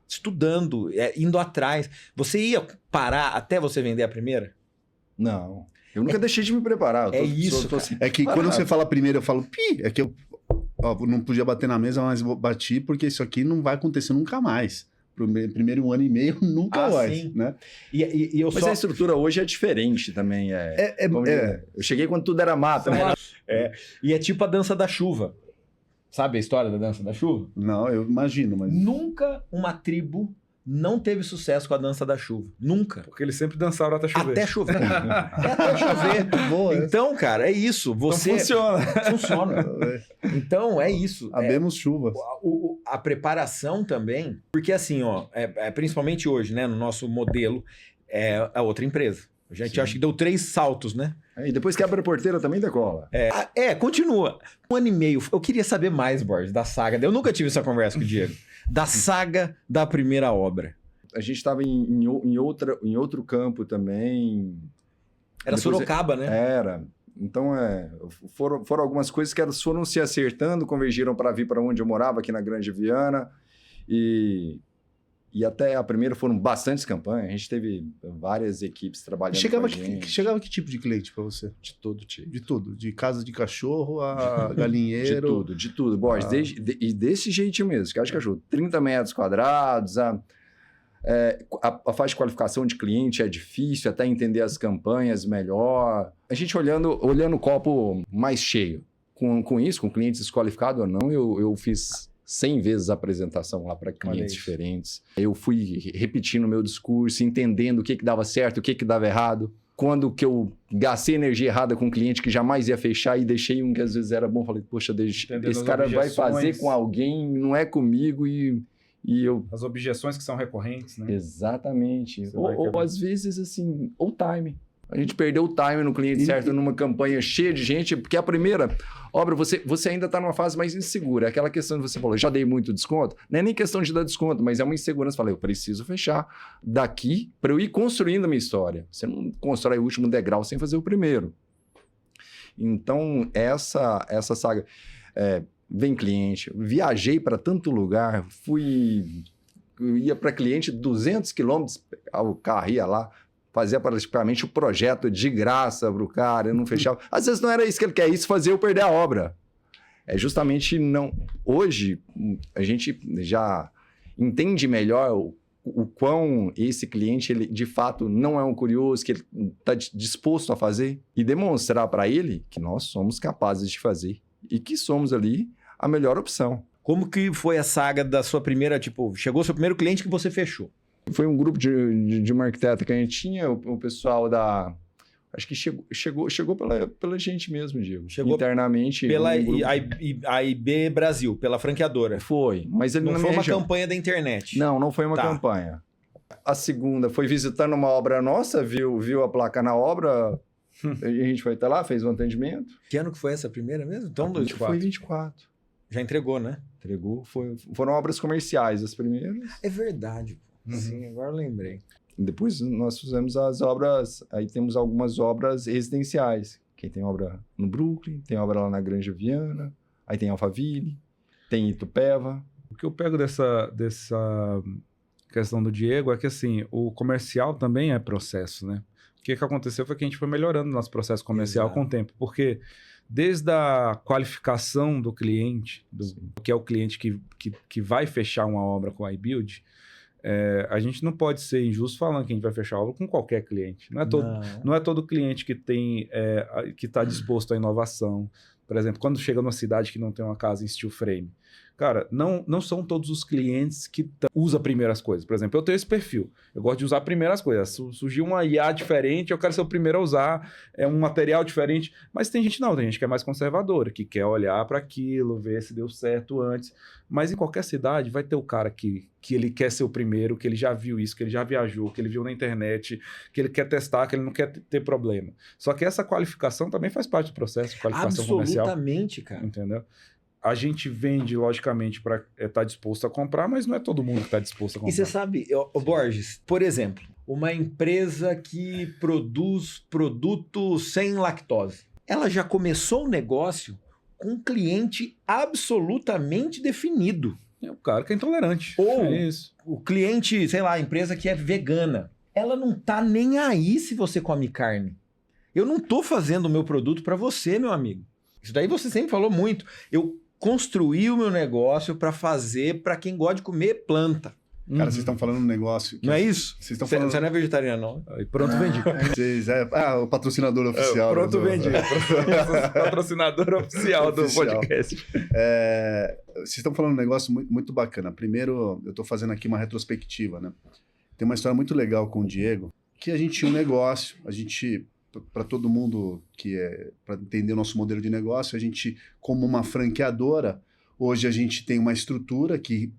Estudando, indo atrás. Você ia parar até você vender a primeira? Não. Eu nunca deixei de me preparar. É que quando você fala primeiro, eu falo, é que eu não podia bater na mesa, mas bati, porque isso aqui não vai acontecer nunca mais. Primeiro 1 ano e meio, nunca mais. Sim. Né? Mas a estrutura hoje é diferente também. Eu cheguei quando tudo era mato. Né? E é tipo a dança da chuva. Sabe a história da dança da chuva? Não, eu imagino, mas... Nunca uma tribo não teve sucesso com a dança da chuva. Nunca. Porque eles sempre dançaram até chover. Até chover. Até chover. Boa, então, cara, é isso. Você... Então funciona. Então, é isso. Habemos chuvas. A preparação também, porque assim, principalmente hoje, né, no nosso modelo, é a outra empresa. A gente acha que deu 3 saltos, né? E depois que abre a porteira também decola. Continua. 1 ano e meio. Eu queria saber mais, Borges, da saga. Eu nunca tive essa conversa com o Diego. Da saga da primeira obra. A gente estava em outro campo também. Era Sorocaba, né? Era. Então, foram algumas coisas que elas foram se acertando, convergiram para vir para onde eu morava, aqui na Grande Viana. E até a primeira foram bastantes campanhas. A gente teve várias equipes trabalhando com a gente. Chegava que tipo de cliente para você? De todo tipo. De tudo. De casa de cachorro a galinheiro. De tudo. Borges, e desse jeitinho mesmo. Casa de cachorro. 30 metros quadrados. A fase de qualificação de cliente é difícil, até entender as campanhas melhor. A gente olhando o copo mais cheio. Com isso, com clientes desqualificados ou não, eu fiz 100 vezes a apresentação lá para clientes diferentes. Eu fui repetindo o meu discurso, entendendo o que dava certo, o que dava errado. Quando que eu gastei energia errada com um cliente que jamais ia fechar e deixei um que às vezes era bom, falei, poxa, esse cara vai fazer com alguém, não é comigo e eu... As objeções que são recorrentes, né? Exatamente. Ou às vezes, assim, o time. A gente perdeu o time no cliente certo, numa campanha cheia de gente, porque a primeira obra, você ainda está numa fase mais insegura. Aquela questão que você falou, já dei muito desconto. Não é nem questão de dar desconto, mas é uma insegurança. Falei, eu preciso fechar daqui para eu ir construindo a minha história. Você não constrói o último degrau sem fazer o primeiro. Então, essa saga... vem cliente, viajei para tanto lugar, ia para cliente 200 quilômetros, o carro ia lá, fazia praticamente o projeto de graça para o cara, eu não fechava. Às vezes não era isso que ele quer, isso fazia eu perder a obra. É justamente não... Hoje, a gente já entende melhor o quão esse cliente, ele de fato não é um curioso, que ele está disposto a fazer e demonstrar para ele que nós somos capazes de fazer e que somos ali a melhor opção. Como que foi a saga da sua primeira, chegou o seu primeiro cliente que você fechou? Foi um grupo de uma arquiteta que a gente tinha, o pessoal da... Acho que chegou pela gente mesmo, Diego. Chegou internamente. Pela AIB Brasil, pela franqueadora. Foi, mas ele não foi uma campanha da internet. Não foi uma campanha. A segunda foi visitando uma obra nossa, viu a placa na obra... A gente foi até lá, fez um atendimento. Que ano que foi essa primeira mesmo? Então, 24. Foi 24. Já entregou, né? Entregou. Foram obras comerciais as primeiras. É verdade. Sim, agora eu lembrei. Depois nós fizemos as obras, aí temos algumas obras residenciais, Porque tem obra no Brooklyn, tem obra lá na Granja Viana, aí tem Alphaville, tem Itupeva. O que eu pego dessa questão do Diego é que, assim, o comercial também é processo, né? O que aconteceu foi que a gente foi melhorando nosso processo comercial com o tempo, porque desde a qualificação do cliente, que é o cliente que vai fechar uma obra com a iBuild, a gente não pode ser injusto falando que a gente vai fechar a obra com qualquer cliente. Não é todo cliente que que está disposto à inovação. Por exemplo, quando chega numa cidade que não tem uma casa em steel frame, cara, não são todos os clientes que usam primeiras coisas. Por exemplo, eu tenho esse perfil. Eu gosto de usar primeiras coisas. Surgiu uma IA diferente, eu quero ser o primeiro a usar. É um material diferente. Mas tem gente não. Tem gente que é mais conservadora, que quer olhar para aquilo, ver se deu certo antes. Mas em qualquer cidade vai ter o cara que ele quer ser o primeiro, que ele já viu isso, que ele já viajou, que ele viu na internet, que ele quer testar, que ele não quer ter problema. Só que essa qualificação também faz parte do processo, qualificação comercial. Absolutamente, cara. Entendeu? A gente vende, logicamente, para estar disposto a comprar, mas não é todo mundo que está disposto a comprar. E você sabe, Borges, por exemplo, uma empresa que produz produtos sem lactose. Ela já começou o negócio com um cliente absolutamente definido. É o cara que é intolerante. Ou isso. O cliente, sei lá, a empresa que é vegana. Ela não tá nem aí se você come carne. Eu não tô fazendo o meu produto para você, meu amigo. Isso daí você sempre falou muito. Eu construí o meu negócio para fazer para quem gosta de comer planta. Cara, vocês estão falando um negócio... Não é isso? Vocês estão falando... Você não é vegetariano, não? Aí pronto, vendi. O patrocinador oficial. Pronto, vendi. Patrocinador oficial do podcast. Vocês estão falando um negócio muito, muito bacana. Primeiro, eu estou fazendo aqui uma retrospectiva, né? Tem uma história muito legal com o Diego, que a gente tinha um negócio, para todo mundo para entender o nosso modelo de negócio, a gente, como uma franqueadora, hoje a gente tem uma estrutura que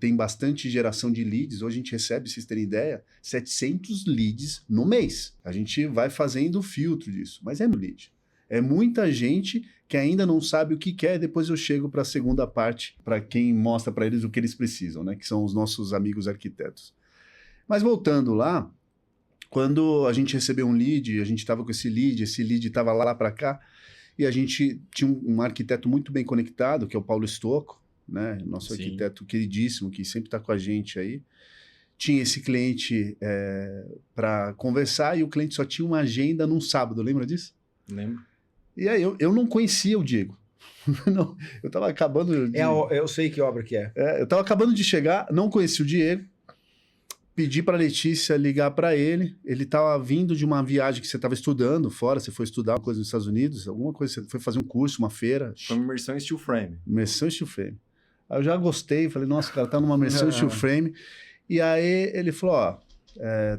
tem bastante geração de leads. Hoje a gente recebe, vocês terem ideia, 700 leads no mês. A gente vai fazendo o filtro disso, mas é no lead. É muita gente que ainda não sabe o que quer, depois eu chego para a segunda parte, para quem mostra para eles o que eles precisam, né? Que são os nossos amigos arquitetos. Mas voltando lá, quando a gente recebeu um lead, a gente estava com esse lead estava lá para cá, e a gente tinha um arquiteto muito bem conectado, que é o Paulo Stocco, né? Nosso Sim. arquiteto queridíssimo, que sempre está com a gente aí. Tinha esse cliente para conversar, e o cliente só tinha uma agenda num sábado, lembra disso? Lembro. E aí eu não conhecia o Diego. Não, eu estava acabando de... Eu sei que obra que é. eu estava acabando de chegar, não conhecia o Diego. Pedi para a Letícia ligar para ele. Ele estava vindo de uma viagem que você estava estudando fora. Você foi estudar uma coisa nos Estados Unidos, alguma coisa. Você foi fazer um curso, uma feira. Foi uma imersão em steel frame. Imersão em steel frame. Aí eu já gostei. Falei, nossa, o cara tá numa imersão em steel frame. E aí ele falou,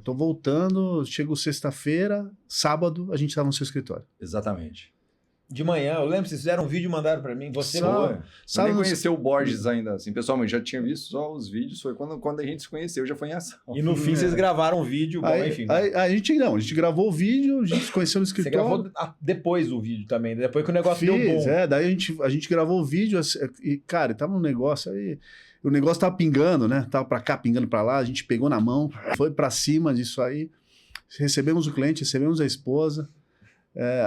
tô voltando. Chego sexta-feira, sábado, a gente estava no seu escritório. Exatamente. De manhã, eu lembro, vocês fizeram um vídeo e mandaram para mim. Você Eu nem conheceu o Borges ainda, assim, pessoalmente. Já tinha visto só os vídeos. Foi quando a gente se conheceu, já foi em ação. E no fim vocês gravaram um vídeo. Bom, enfim. A gente gravou o vídeo, a gente se conheceu no escritório. Você gravou depois do vídeo também, depois que o negócio deu bom. Daí a gente gravou o vídeo e, cara, tava um negócio aí... O negócio tava pingando, né? Tava pra cá, pingando pra lá, a gente pegou na mão, foi pra cima disso aí. Recebemos o cliente, recebemos a esposa...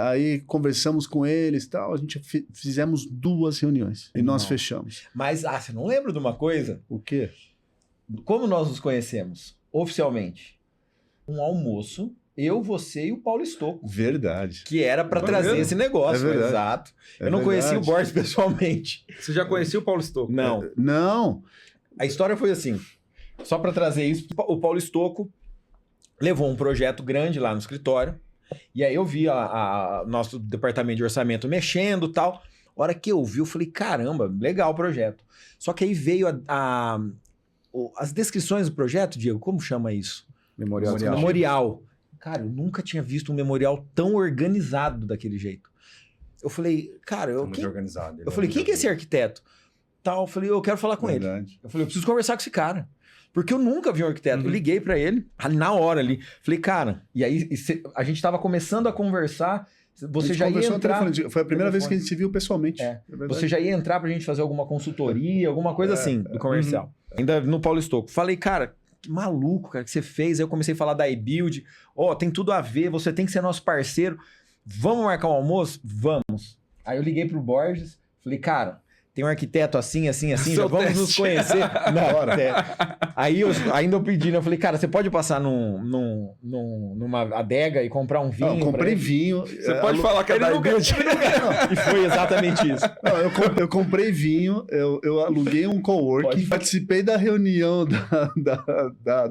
aí conversamos com eles e tal, a gente fizemos 2 reuniões e nós fechamos. Mas, você não lembra de uma coisa? O quê? Como nós nos conhecemos oficialmente? Um almoço, eu, você e o Paulo Stocco. Verdade. Que era para trazer esse negócio, exato. Eu não conhecia o Borges pessoalmente. Você já conhecia o Paulo Stocco? Não. Não. A história foi assim, só para trazer isso, o Paulo Stocco levou um projeto grande lá no escritório. E aí eu vi nosso departamento de orçamento mexendo e tal. A hora que eu vi, eu falei, caramba, legal o projeto. Só que aí veio as descrições do projeto, Diego, como chama isso? Memorial. Cara, eu nunca tinha visto um memorial tão organizado daquele jeito. Eu falei, cara, organizado. Eu falei, quem que é esse arquiteto? Tal, eu falei, eu quero falar com ele. Eu falei, eu preciso conversar com esse cara. Porque eu nunca vi um arquiteto. Eu liguei pra ele, na hora ali. Falei, cara, e aí a gente tava começando a conversar, você já ia entrar... Foi a primeira vez que a gente se viu pessoalmente. Você já ia entrar pra gente fazer alguma consultoria, alguma coisa assim, do comercial. Ainda no Paulo Stocco. Falei, cara, que maluco, cara, que você fez. Aí eu comecei a falar da iBuild. Tem tudo a ver, você tem que ser nosso parceiro. vamos marcar um almoço? Vamos. Aí eu liguei pro Borges, falei, cara, tem um arquiteto assim, já vamos nos conhecer. Aí ainda eu pedi, né? Eu falei, cara, você pode passar numa adega e comprar um vinho? Não, eu comprei vinho. Você pode falar que é da iBuild? E foi exatamente isso. Não, eu comprei vinho, eu aluguei um coworking, participei da reunião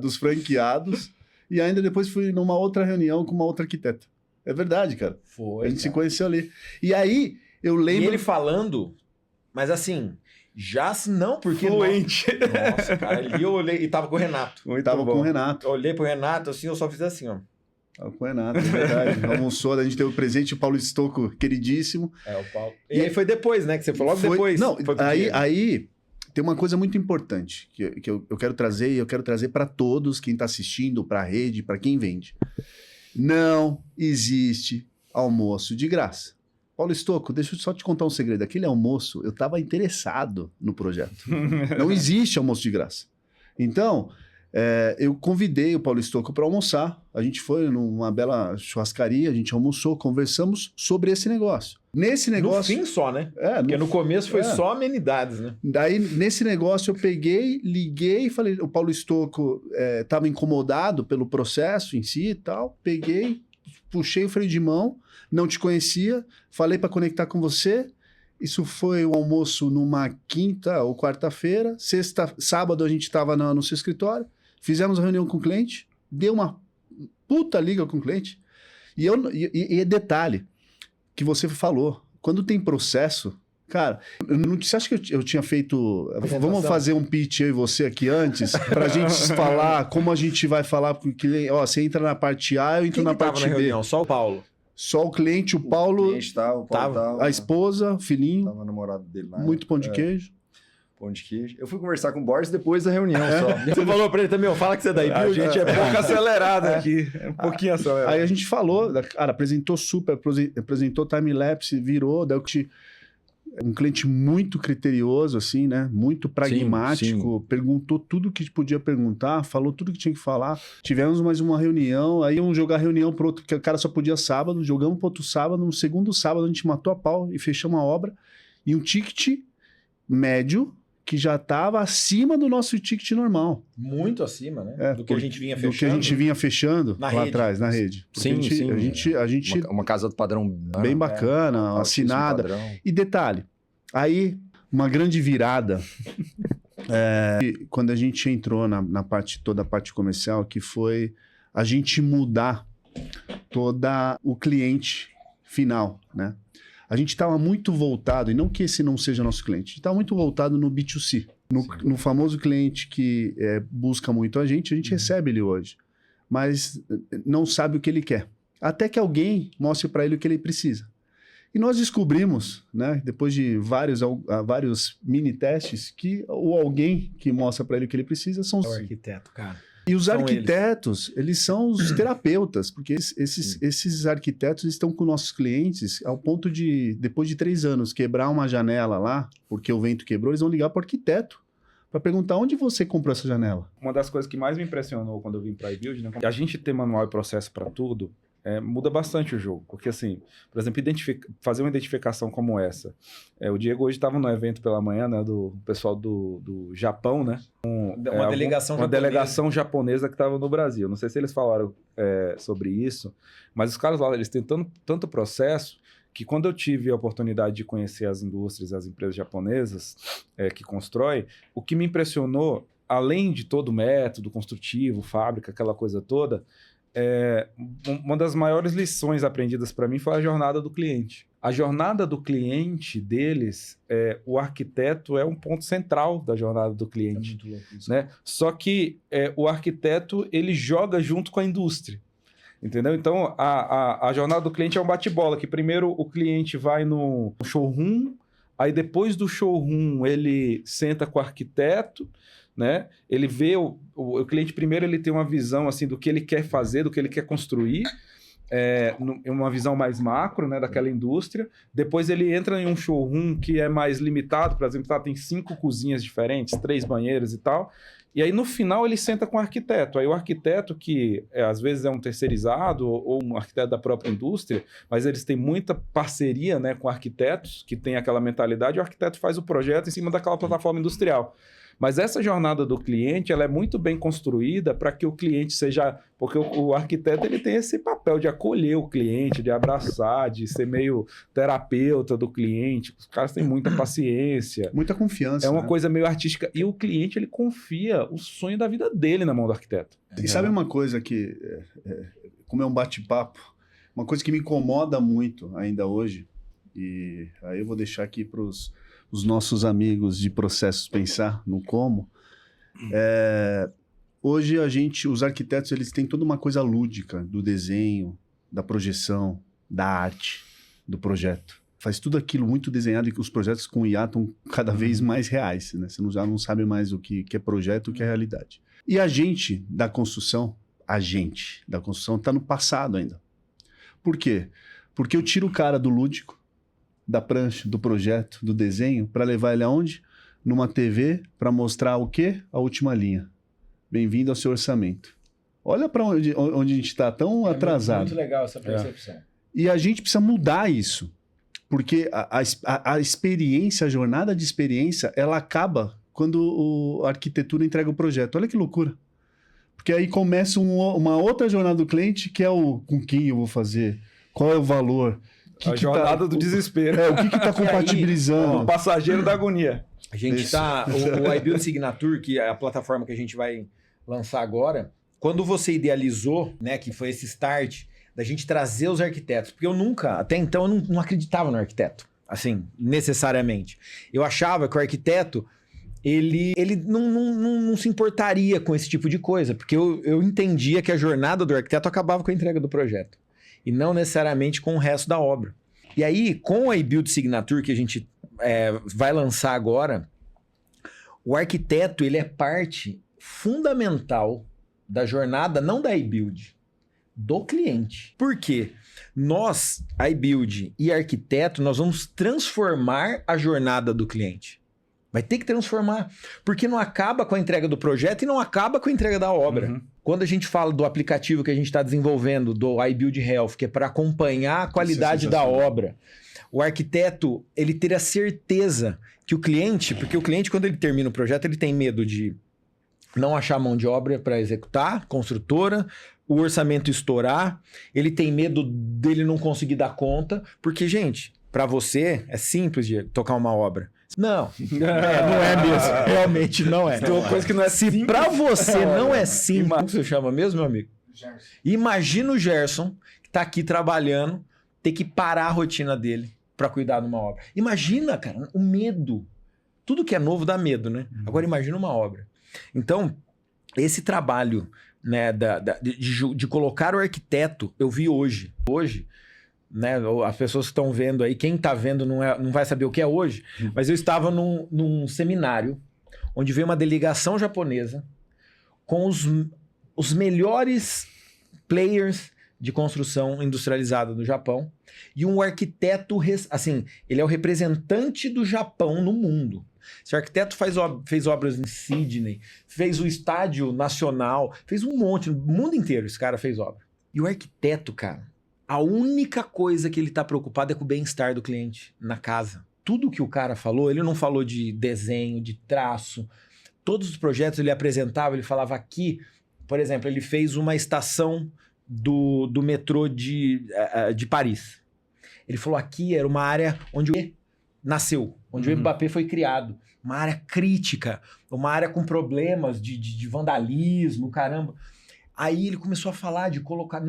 dos franqueados e ainda depois fui numa outra reunião com uma outra arquiteta. É verdade, cara. Foi. A gente se conheceu ali. E aí, eu lembro... E ele falando, mas assim, não, porque... Fluente. Nossa, cara, ali eu olhei e tava com o Renato. Tava com o Renato. Eu olhei pro Renato, assim, eu só fiz assim, ó. Tava com o Renato, é verdade. Almoçou, a gente teve o presente, o Paulo Stocco, queridíssimo. O Paulo. E aí foi depois, né? Que você falou logo depois. Não, aí tem uma coisa muito importante que eu quero trazer, e eu quero trazer para todos, quem tá assistindo, para a rede, para quem vende. Não existe almoço de graça. Paulo Stocco, deixa eu só te contar um segredo. Aquele almoço, eu estava interessado no projeto. Não existe almoço de graça. Então, eu convidei o Paulo Stocco para almoçar. A gente foi numa bela churrascaria, a gente almoçou, conversamos sobre esse negócio. Nesse negócio... No fim só, né? Porque no começo foi só amenidades, né? Daí, nesse negócio, eu peguei, liguei, falei... O Paulo Stocco estava incomodado pelo processo em si e tal. Peguei, puxei o freio de mão, não te conhecia, falei para conectar com você. Isso foi o almoço numa quinta ou quarta-feira. Sábado a gente estava no seu escritório, fizemos a reunião com o cliente, deu uma puta liga com o cliente. E detalhe, que você falou, quando tem processo, cara, você acha que eu tinha feito... Vamos fazer um pitch eu e você aqui antes, pra gente falar como a gente vai falar, porque você entra na parte A, eu entro na parte B. Reunião? Só o Paulo? Só o cliente, o Paulo... O cliente tava, o Paulo tava, a esposa, o filhinho. Tava namorado dele lá. Muito pão de queijo. Pão de queijo. Eu fui conversar com o Boris depois da reunião só. Você falou pra ele também, fala que você é da iBuild. A gente é pouco acelerado aqui. É um pouquinho acelerado. Aí a gente falou, cara, apresentou time-lapse, virou, um cliente muito criterioso, assim, né? Muito pragmático, sim. Perguntou tudo que podia perguntar, falou tudo que tinha que falar. Tivemos mais uma reunião, aí iam jogar reunião pro outro, porque o cara só podia sábado, jogamos pro outro sábado, no segundo sábado a gente matou a pau e fechamos a obra. E um ticket médio que já estava acima do nosso ticket normal. Muito acima, né? Do que a gente vinha fechando. Do que a gente vinha fechando lá rede. Atrás, na rede. Sim, a gente uma casa do padrão bem bacana, assinada. E detalhe, aí uma grande virada quando a gente entrou toda a parte comercial, que foi a gente mudar toda o cliente final, né? A gente estava muito voltado, e não que esse não seja nosso cliente, a gente estava muito voltado no B2C, no famoso cliente que busca muito a gente recebe ele hoje, mas não sabe o que ele quer. Até que alguém mostre para ele o que ele precisa. E nós descobrimos, né, depois de vários mini-testes, que o alguém que mostra para ele o que ele precisa são os... É o arquiteto, cara. E os arquitetos, eles são os terapeutas, porque esses arquitetos estão com nossos clientes ao ponto de, depois de 3 anos, quebrar uma janela lá, porque o vento quebrou, eles vão ligar para o arquiteto para perguntar onde você comprou essa janela. Uma das coisas que mais me impressionou quando eu vim para a iBuild, né, a gente ter manual e processo para tudo, muda bastante o jogo. Porque, assim, por exemplo, fazer uma identificação como essa. O Diego hoje estava no evento pela manhã, né, do pessoal do Japão, né? Uma delegação japonesa que estava no Brasil. Não sei se eles falaram sobre isso, mas os caras lá, eles têm tanto processo que quando eu tive a oportunidade de conhecer as indústrias, as empresas japonesas que constroem, o que me impressionou, além de todo o método construtivo, fábrica, aquela coisa toda, uma das maiores lições aprendidas para mim foi a jornada do cliente. A jornada do cliente deles, o arquiteto é um ponto central da jornada do cliente. É muito louco isso. Né? Só que o arquiteto, ele joga junto com a indústria. Entendeu? Então, a jornada do cliente é um bate-bola, que primeiro o cliente vai no showroom, aí depois do showroom ele senta com o arquiteto, né? Ele vê o cliente primeiro, ele tem uma visão assim do que ele quer fazer, do que ele quer construir, uma visão mais macro, né, daquela indústria. Depois ele entra em um showroom que é mais limitado, por exemplo, tem 5 cozinhas diferentes, 3 banheiros e tal. E aí, no final, ele senta com o arquiteto. Aí o arquiteto, que às vezes é um terceirizado ou um arquiteto da própria indústria, mas eles têm muita parceria, né, com arquitetos que têm aquela mentalidade, e o arquiteto faz o projeto em cima daquela plataforma industrial. Mas essa jornada do cliente, ela é muito bem construída para que o cliente seja... Porque o arquiteto, ele tem esse papel de acolher o cliente, de abraçar, de ser meio terapeuta do cliente. Os caras têm muita paciência. Muita confiança. É uma coisa meio artística. E o cliente, ele confia o sonho da vida dele na mão do arquiteto. E sabe uma coisa que, como é um bate-papo, uma coisa que me incomoda muito ainda hoje, e aí eu vou deixar aqui para os nossos amigos de processos pensar no como. Hoje os arquitetos, eles têm toda uma coisa lúdica do desenho, da projeção, da arte, do projeto. Faz tudo aquilo muito desenhado, e que os projetos com IA estão cada vez mais reais, né? Você já não sabe mais o que é projeto e o que é realidade. E a gente da construção está no passado ainda. Por quê? Porque eu tiro o cara do lúdico, da prancha, do projeto, do desenho, para levar ele aonde? Numa TV, para mostrar o quê? A última linha. Bem-vindo ao seu orçamento. Olha para onde a gente está tão atrasado. Muito legal essa percepção. E a gente precisa mudar isso. Porque a experiência, a jornada de experiência, ela acaba quando a arquitetura entrega o projeto. Olha que loucura. Porque aí começa uma outra jornada do cliente, que é com quem eu vou fazer, qual é o valor. A jornada do desespero. O que está compatibilizando. O passageiro da agonia. A gente tá... O iBuild Signature, que é a plataforma que a gente vai lançar agora, quando você idealizou, né, que foi esse start da gente trazer os arquitetos, porque eu nunca, até então, eu não acreditava no arquiteto, assim, necessariamente. Eu achava que o arquiteto, ele não se importaria com esse tipo de coisa, porque eu entendia que a jornada do arquiteto acabava com a entrega do projeto, e não necessariamente com o resto da obra. E aí, com a iBuild Signature, que a gente vai lançar agora, o arquiteto, ele é parte fundamental da jornada, não da iBuild, do cliente. Por quê? Nós, iBuild e arquiteto, nós vamos transformar a jornada do cliente. Vai ter que transformar, porque não acaba com a entrega do projeto e não acaba com a entrega da obra. Uhum. Quando a gente fala do aplicativo que a gente está desenvolvendo, do iBuild Health, que é para acompanhar a qualidade da obra, o arquiteto, ele ter a certeza que o cliente, porque o cliente, quando ele termina o projeto, ele tem medo de não achar mão de obra para executar, construtora, o orçamento estourar, ele tem medo dele não conseguir dar conta, porque, gente, para você é simples de tocar uma obra. Não, não é mesmo, realmente não é. Tem uma coisa que não é simples. Se para você não é simples, como você chama mesmo, meu amigo? Gerson. Imagina o Gerson, que tá aqui trabalhando, ter que parar a rotina dele para cuidar de uma obra. Imagina, cara, o medo. Tudo que é novo dá medo, né? Agora imagina uma obra. Então, esse trabalho, né, de colocar o arquiteto, eu vi hoje, né, as pessoas que estão vendo aí, quem está vendo não vai saber o que é hoje, mas eu estava num seminário onde veio uma delegação japonesa com os melhores players de construção industrializada do Japão e um arquiteto, assim, ele é o representante do Japão no mundo. Esse arquiteto fez obras em Sydney, fez o Estádio Nacional, fez um monte, no mundo inteiro esse cara fez obra. E o arquiteto, cara, a única coisa que ele está preocupado é com o bem-estar do cliente na casa. Tudo que o cara falou, ele não falou de desenho, de traço. Todos os projetos ele apresentava, ele falava aqui, por exemplo, ele fez uma estação do metrô de Paris. Ele falou aqui era uma área onde o nasceu, onde o Mbappé foi criado. Uma área crítica, uma área com problemas de vandalismo, caramba. Aí ele começou a falar de colocar...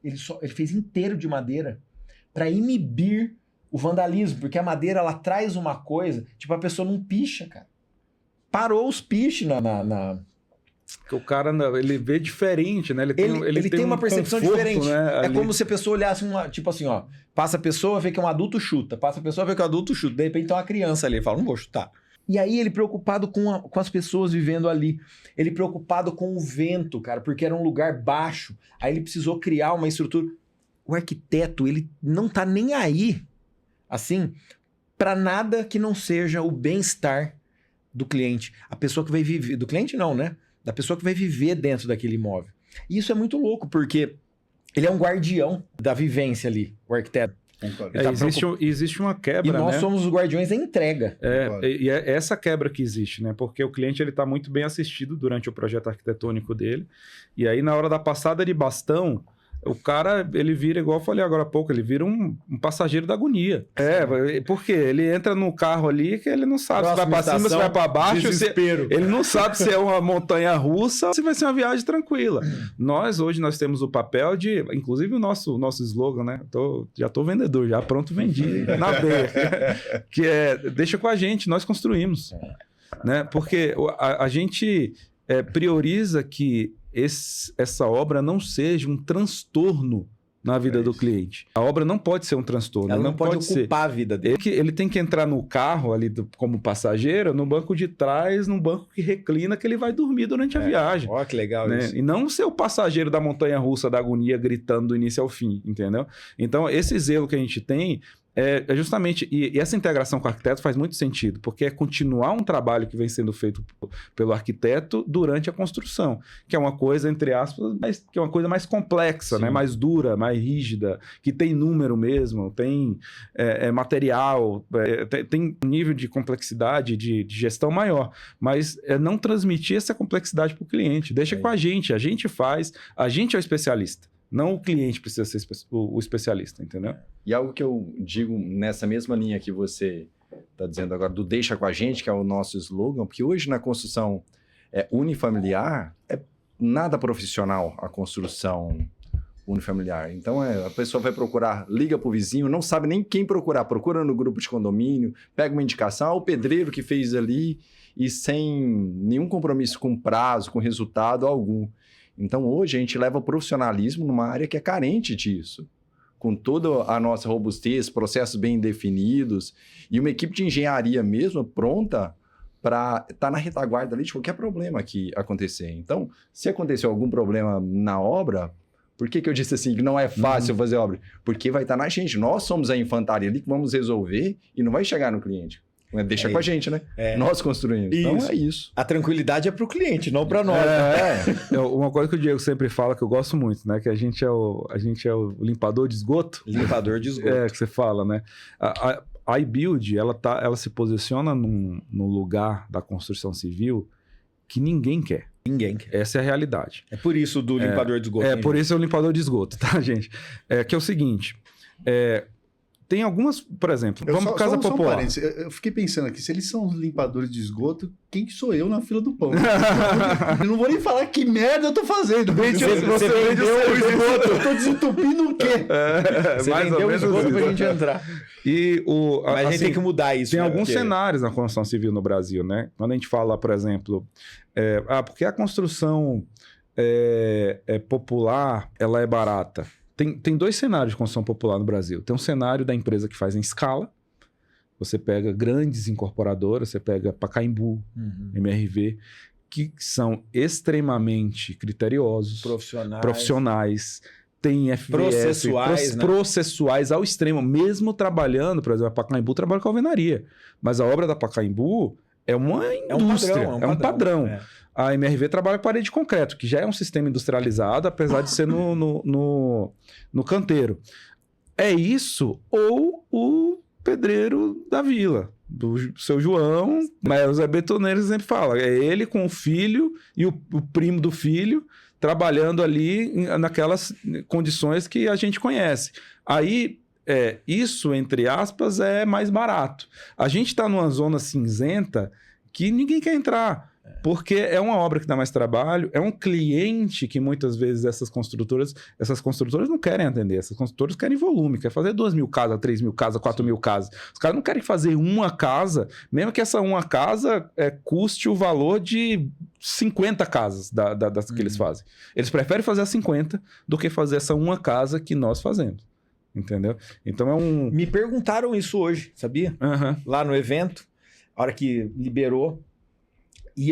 ele fez inteiro de madeira para inibir o vandalismo, porque a madeira, ela traz uma coisa, tipo, a pessoa não picha, cara. Parou os piches O cara, ele vê diferente, né? Ele tem uma percepção conforto, diferente. Né? É como se a pessoa olhasse, tipo assim, ó, passa a pessoa, vê que é um adulto, chuta. Passa a pessoa, vê que é um adulto, chuta. De repente tem uma criança ali, ele fala, não vou chutar. E aí ele preocupado com as pessoas vivendo ali. Ele preocupado com o vento, cara, porque era um lugar baixo. Aí ele precisou criar uma estrutura. o arquiteto, ele não tá nem aí, assim, para nada que não seja o bem-estar do cliente. A pessoa que vai viver... Do cliente não, né? Da pessoa que vai viver dentro daquele imóvel. E isso é muito louco, porque ele é um guardião da vivência ali, o arquiteto. Existe uma quebra, e nós né? somos os guardiões da entrega. E é essa quebra que existe, né? Porque o cliente ele está muito bem assistido durante o projeto arquitetônico dele. E aí, na hora da passada de bastão, o cara, ele vira, igual eu falei agora há pouco, ele vira um passageiro da agonia. Porque ele entra no carro ali que ele não sabe se vai para cima, se vai para baixo. Ele não sabe se é uma montanha russa ou se vai ser uma viagem tranquila. Hoje, nós temos o papel de... Inclusive, o nosso slogan, né? Já tô vendedor, já pronto, vendi na veia. Que é, deixa com a gente, nós construímos. Né? Porque a gente prioriza que essa obra não seja um transtorno na vida do cliente. A obra não pode ser um transtorno. Ela não pode ocupar a vida dele. Ele tem que entrar no carro ali como passageiro, no banco de trás, num banco que reclina, que ele vai dormir durante a viagem. Ó, que legal isso. E não ser o passageiro da montanha-russa da agonia gritando do início ao fim, entendeu? Então, esse zelo que a gente tem é justamente... E essa integração com o arquiteto faz muito sentido, porque é continuar um trabalho que vem sendo feito pelo arquiteto durante a construção, que é uma coisa, entre aspas, que é uma coisa mais complexa, né? Mais dura, mais rígida, que tem número mesmo, tem material, tem um nível de complexidade, de gestão maior, mas não transmitir essa complexidade para o cliente. Deixa com a gente faz, a gente é o especialista. Não o cliente precisa ser o especialista, entendeu? E algo que eu digo nessa mesma linha que você está dizendo agora, do deixa com a gente, que é o nosso slogan, porque hoje na construção unifamiliar é nada profissional a construção unifamiliar. Então a pessoa vai procurar, liga para o vizinho, não sabe nem quem procurar, procura no grupo de condomínio, pega uma indicação, o pedreiro que fez ali, e sem nenhum compromisso com prazo, com resultado algum. Então, hoje, a gente leva o profissionalismo numa área que é carente disso, com toda a nossa robustez, processos bem definidos e uma equipe de engenharia mesmo pronta para estar na retaguarda ali de qualquer problema que acontecer. Então, se aconteceu algum problema na obra, por que eu disse assim que não é fácil fazer obra? Porque vai estar na gente. Nós somos a infantaria ali que vamos resolver e não vai chegar no cliente. Deixa com a gente, né? Nós construímos. Então é isso. A tranquilidade é para o cliente, não para nós. Uma coisa que o Diego sempre fala, que eu gosto muito, né? Que a gente é o limpador de esgoto. Limpador de esgoto. Que você fala, né? A iBuild, ela se posiciona num lugar da construção civil que ninguém quer. Ninguém quer. Essa é a realidade. É por isso do limpador de esgoto. Por isso é o limpador de esgoto, tá, gente? Que é o seguinte... Tem algumas, por exemplo, vamos para Casa Popular. Eu fiquei pensando aqui, se eles são limpadores de esgoto, quem que sou eu na fila do pão? Eu não vou nem falar que merda eu tô fazendo. Você vendeu o esgoto. Eu tô desentupindo o quê? Você vendeu o esgoto pra gente entrar. Mas a gente tem que mudar isso. Tem alguns cenários na construção civil no Brasil, né? Quando a gente fala, por exemplo, porque a construção popular, ela é barata. Tem dois cenários de construção popular no Brasil. Tem um cenário da empresa que faz em escala. Você pega grandes incorporadoras, você pega Pacaembu, MRV, que são extremamente criteriosos, profissionais, tem FVS, processuais ao extremo. Mesmo trabalhando, por exemplo, a Pacaembu trabalha com alvenaria, mas a obra da Pacaembu é uma indústria, é um padrão. A MRV trabalha com parede de concreto, que já é um sistema industrializado, apesar de ser no canteiro. É isso ou o pedreiro da vila, do seu João, mas o Zé Betoneiro sempre fala, é ele com o filho e o primo do filho trabalhando ali naquelas condições que a gente conhece. Aí, isso, entre aspas, é mais barato. A gente está numa zona cinzenta que ninguém quer entrar. Porque é uma obra que dá mais trabalho, é um cliente que muitas vezes essas construtoras não querem atender. Essas construtoras querem volume, querem fazer 2.000 casas, 3.000 casas, 4.000 casas. Os caras não querem fazer uma casa, mesmo que essa uma casa custe o valor de 50 casas das que eles fazem. Eles preferem fazer as 50 do que fazer essa uma casa que nós fazemos. Entendeu? Então Me perguntaram isso hoje, sabia? Lá no evento, a hora que liberou. E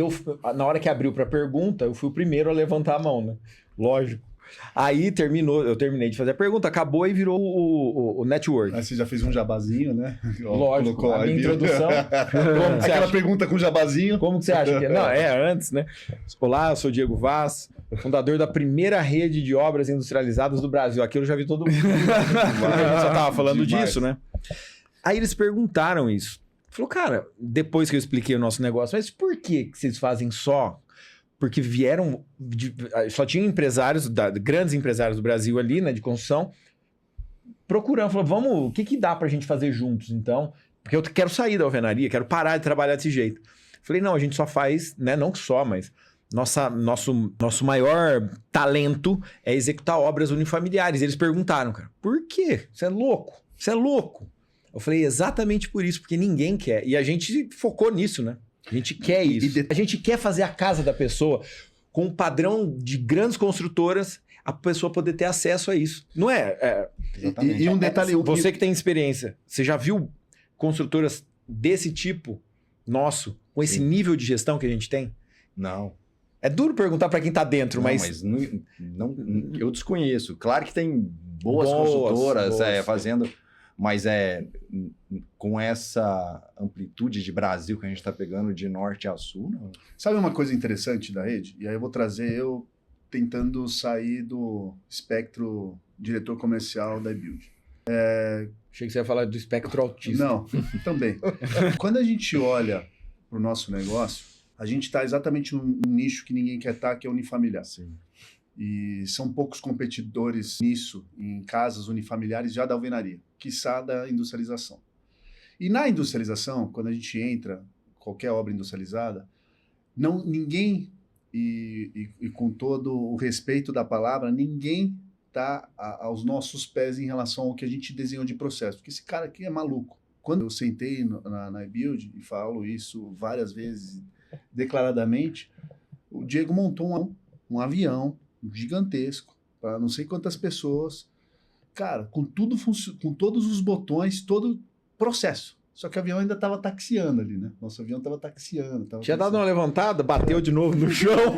na hora que abriu para pergunta, eu fui o primeiro a levantar a mão, né? Lógico. Aí eu terminei de fazer a pergunta, acabou e virou o network. Aí você já fez um jabazinho, né? Lógico, Colocou a minha iBuild. introdução. Como que você Aquela acha? pergunta com jabazinho. Como que você acha que é? Não, antes, né? Olá, eu sou o Diego Vaz, fundador da primeira rede de obras industrializadas do Brasil. Aqui eu já vi todo mundo. A gente só tava falando Demais. disso, né? Aí eles perguntaram isso. Falou, cara, depois que eu expliquei o nosso negócio, mas por que vocês fazem só? Porque vieram, só tinha empresários, grandes empresários do Brasil ali, né, de construção, procurando, falou, o que dá pra gente fazer juntos, então? Porque eu quero sair da alvenaria, quero parar de trabalhar desse jeito. Falei, não, a gente só faz, né, não só, mas nosso maior talento é executar obras unifamiliares. Eles perguntaram, cara, por quê? Você é louco? Você é louco? Eu falei, exatamente por isso, porque ninguém quer. E a gente focou nisso, né? A gente quer isso. A gente quer fazer a casa da pessoa com um padrão de grandes construtoras, a pessoa poder ter acesso a isso. Não é? Exatamente. E um detalhe... Você que tem experiência, você já viu construtoras desse tipo nosso, com esse nível de gestão que a gente tem? Não. É duro perguntar para quem tá dentro, mas não, eu desconheço. Claro que tem boas construtoras fazendo, mas com essa amplitude de Brasil que a gente está pegando de norte a sul, não. Sabe uma coisa interessante da rede? E aí eu vou trazer eu tentando sair do espectro diretor comercial da iBuild. Achei que você ia falar do espectro autista. Não, também. Quando a gente olha para o nosso negócio, a gente está exatamente num nicho que ninguém quer estar, que é unifamiliar. Sim. E são poucos competidores nisso, em casas unifamiliares já da alvenaria, quiçá da industrialização. E na industrialização, quando a gente entra, qualquer obra industrializada, ninguém, e com todo o respeito da palavra, ninguém está aos nossos pés em relação ao que a gente desenhou de processo, porque esse cara aqui é maluco. Quando eu sentei na iBuild, e falo isso várias vezes declaradamente, o Diego montou um avião gigantesco, para não sei quantas pessoas, cara, com todos os botões, todo o processo. Só que o avião ainda estava taxiando ali, né? Nosso avião estava taxiando. Tinha dado uma levantada, bateu de novo no chão.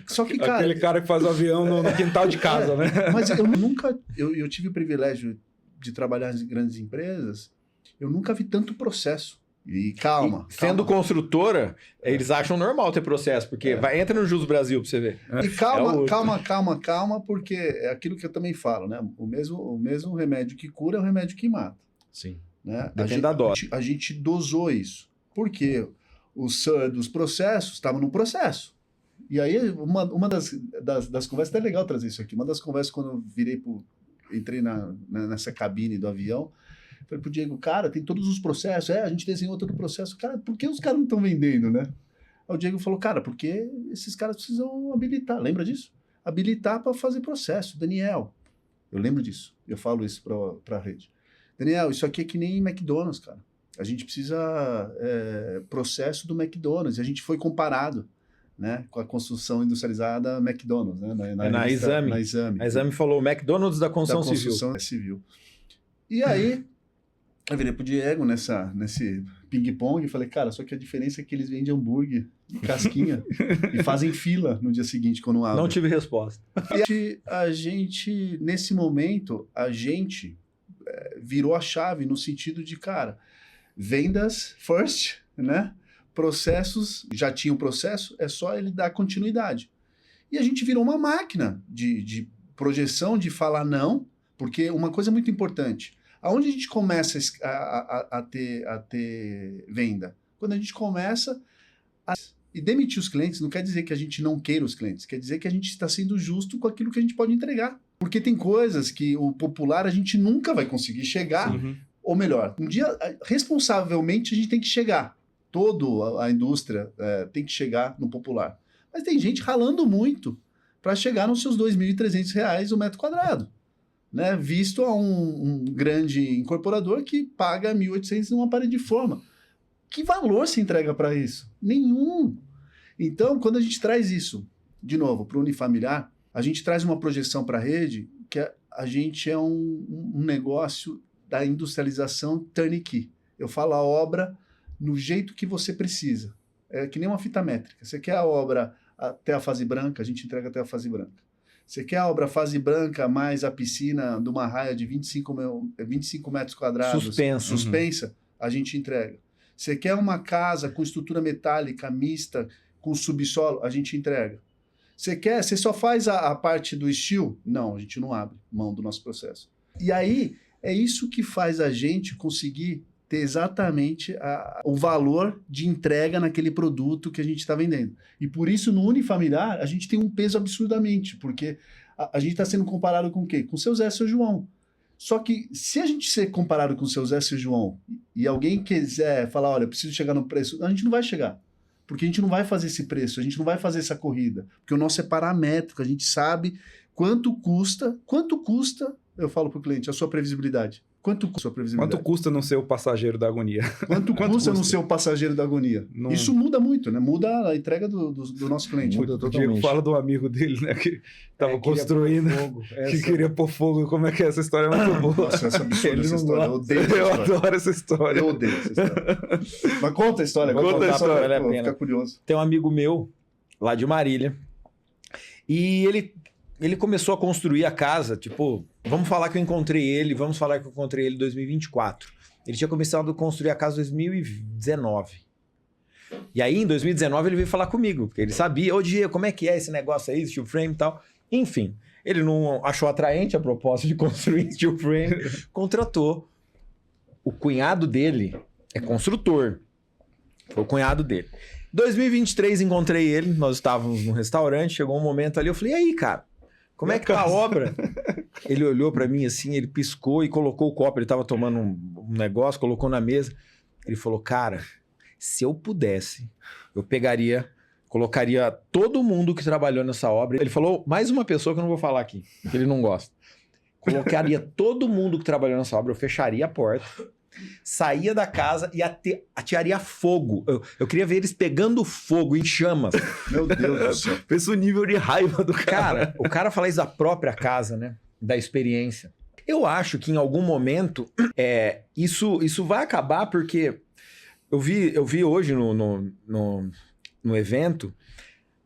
Só que, cara... Aquele cara que faz o avião no quintal de casa, né? Mas eu nunca... Eu tive o privilégio de trabalhar em grandes empresas, eu nunca vi tanto processo. E calma. Sendo construtora, eles acham normal ter processo, porque entra no Jus Brasil pra você ver. E calma, porque é aquilo que eu também falo, né? O mesmo remédio que cura é o remédio que mata. Sim. Né? Depende da dose. A gente dosou isso. Por quê? Os dos processos estavam no processo. E aí, uma das conversas, é legal trazer isso aqui, uma das conversas quando eu entrei nessa cabine do avião, falei pro Diego, cara, tem todos os processos, a gente desenhou todo o processo, cara, por que os caras não estão vendendo, né? Aí o Diego falou, cara, porque esses caras precisam habilitar, lembra disso? Habilitar para fazer processo. Daniel, eu lembro disso, eu falo isso para a rede. Daniel, isso aqui é que nem McDonald's, cara. A gente precisa processo do McDonald's, a gente foi comparado, né, com a construção industrializada McDonald's, né, na Exame. A Exame falou McDonald's da construção civil. E aí, eu virei pro Diego nesse ping-pong e falei, cara, só que a diferença é que eles vendem hambúrguer e casquinha e fazem fila no dia seguinte quando abre. Não tive resposta. E a gente, nesse momento, virou a chave no sentido de, cara, vendas first, né? Processos, já tinha um processo, é só ele dar continuidade. E a gente virou uma máquina de projeção, de falar não, porque uma coisa muito importante, aonde a gente começa a ter venda? Quando a gente começa e demitir os clientes, não quer dizer que a gente não queira os clientes, quer dizer que a gente está sendo justo com aquilo que a gente pode entregar. Porque tem coisas que o popular a gente nunca vai conseguir chegar, ou melhor, um dia, responsavelmente, a gente tem que chegar. Toda a indústria tem que chegar no popular. Mas tem gente ralando muito para chegar nos seus R$ 2.300 o metro quadrado. Né? Visto a um grande incorporador que paga R$ 1.800 numa parede de forma. Que valor se entrega para isso? Nenhum. Então, quando a gente traz isso, de novo, para o unifamiliar, a gente traz uma projeção para a rede que a gente é um negócio da industrialização turnkey. Eu falo a obra no jeito que você precisa. É que nem uma fita métrica. Você quer a obra até a fase branca, a gente entrega até a fase branca. Você quer a obra fase branca mais a piscina de uma raia de 25 metros quadrados? Suspenso. Suspensa, a gente entrega. Você quer uma casa com estrutura metálica mista, com subsolo? A gente entrega. Você só faz a parte do steel? Não, a gente não abre mão do nosso processo. E aí, é isso que faz a gente conseguir ter exatamente o valor de entrega naquele produto que a gente está vendendo. E por isso, no unifamiliar, a gente tem um peso absurdamente, porque a gente está sendo comparado com o quê? Com o seu Zé e seu João. Só que, se a gente ser comparado com o seu Zé e seu João, e alguém quiser falar, olha, eu preciso chegar no preço, a gente não vai chegar. Porque a gente não vai fazer esse preço, a gente não vai fazer essa corrida. Porque o nosso é paramétrico, a gente sabe quanto custa, eu falo para o cliente, a sua previsibilidade. Quanto custa a sua previsibilidade? Quanto custa não ser o passageiro da agonia? Quanto custa não ser o passageiro da agonia? Não... Isso muda muito, né? Muda a entrega do nosso cliente. Muda O Diego totalmente. fala do amigo dele, né? Que tava construindo, que queria pôr fogo. Como é que é? Essa história é muito boa. Nossa, essa absurda Ele essa não história. Eu gosta. odeio essa Eu história. adoro essa história. Eu odeio essa história. Mas conta a história. Conta contar a história, pra- vale a pô, pena. ficar curioso. Tem um amigo meu, lá de Marília, e ele começou a construir a casa, tipo, vamos falar que eu encontrei ele em 2024. Ele tinha começado a construir a casa em 2019. E aí, em 2019, ele veio falar comigo, porque ele sabia, ô Diego, como é que é esse negócio aí, steel frame e tal. Enfim, ele não achou atraente a proposta de construir steel frame, contratou. O cunhado dele é construtor. Foi o cunhado dele. 2023, encontrei ele, nós estávamos num restaurante, chegou um momento ali, eu falei, e aí, cara, como é que tá a obra? Ele olhou pra mim assim, ele piscou e colocou o copo, ele tava tomando um negócio, colocou na mesa. Ele falou, cara, se eu pudesse, eu pegaria, colocaria todo mundo que trabalhou nessa obra. Ele falou, mais uma pessoa que eu não vou falar aqui, que ele não gosta. Colocaria todo mundo que trabalhou nessa obra, eu fecharia a porta, saía da casa e atearia fogo. Eu queria ver eles pegando fogo em chamas. Meu Deus do céu. Pensa o nível de raiva do cara. Cara, o cara fala isso da própria casa, né? Da experiência. Eu acho que em algum momento isso vai acabar porque eu vi hoje no evento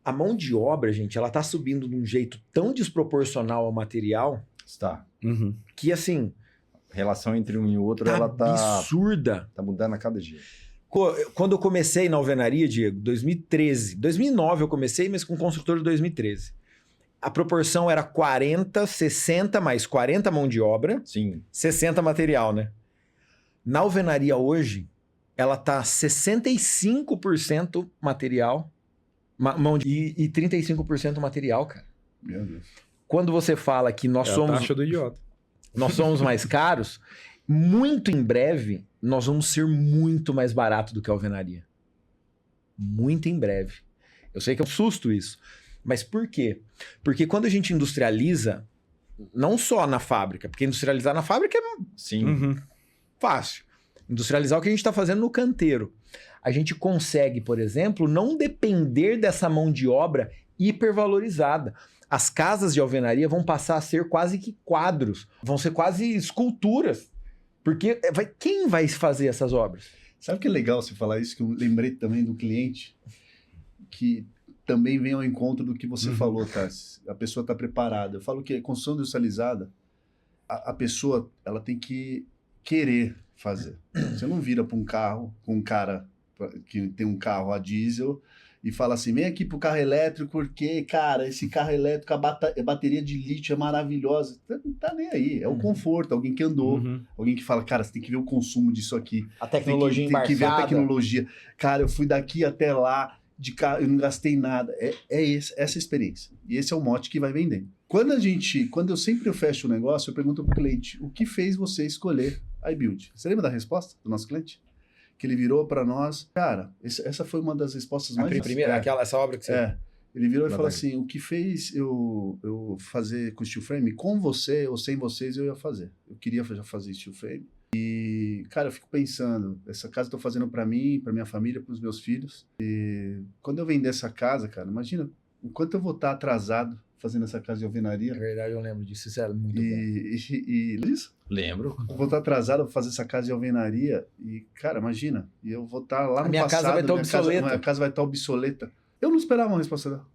a mão de obra, gente, ela tá subindo de um jeito tão desproporcional ao material Está. Uhum. que assim A relação entre um e outro, tá ela tá absurda. mudando a cada dia. Quando eu comecei na alvenaria, Diego, 2013, 2009 eu comecei, mas com construtor de 2013. A proporção era 40, 60 mais 40 mão de obra, Sim. 60 material, né? Na alvenaria hoje, ela tá 65% material e 35% material, cara. Meu Deus. Quando você fala que nós É a somos taxa do idiota. mais caros, muito em breve nós vamos ser muito mais barato do que a alvenaria. Muito em breve. Eu sei que é um susto isso. Mas por quê? Porque quando a gente industrializa, não só na fábrica, porque industrializar na fábrica é Sim. Uhum. fácil. Industrializar é o que a gente está fazendo no canteiro. A gente consegue, por exemplo, não depender dessa mão de obra hipervalorizada. As casas de alvenaria vão passar a ser quase que quadros, vão ser quase esculturas. Porque quem vai fazer essas obras? Sabe o que é legal você falar isso? Que eu lembrei também do cliente, que também vem ao encontro do que você falou, Tassi. A pessoa está preparada. Eu falo que a construção industrializada, a pessoa ela tem que querer fazer. Você não vira para um carro, com um cara que tem um carro a diesel e fala assim, vem aqui pro carro elétrico porque, cara, esse carro elétrico, a bateria de lítio é maravilhosa. Não tá nem aí, é o conforto, alguém que andou, Uhum. alguém que fala, cara, você tem que ver o consumo disso aqui. A tecnologia tem que ver a embarcada. tecnologia. Cara, eu fui daqui até lá, de carro, eu não gastei nada. Essa experiência. E esse é o mote que vai vendendo. Quando eu sempre fecho o negócio, eu pergunto pro cliente, o que fez você escolher a iBuild? Você lembra da resposta do nosso cliente? Que ele virou para nós, cara, essa foi uma das respostas mais... Primeira, essa obra que você... Ele virou e falou Verdade. assim, o que fez eu fazer com steel frame, com você ou sem vocês eu ia fazer. Eu queria já fazer steel frame. E, cara, eu fico pensando, essa casa eu tô fazendo para mim, para minha família, para os meus filhos. E quando eu vender essa casa, cara, imagina o quanto eu vou estar atrasado fazendo essa casa de alvenaria. Na verdade, eu lembro disso. Isso é muito bom. E isso? Lembro. Eu vou estar atrasado para fazer essa casa de alvenaria e, cara, imagina, e eu vou estar lá A no minha passado, casa vai estar obsoleta. minha casa vai estar obsoleta. Eu não esperava uma resposta dela.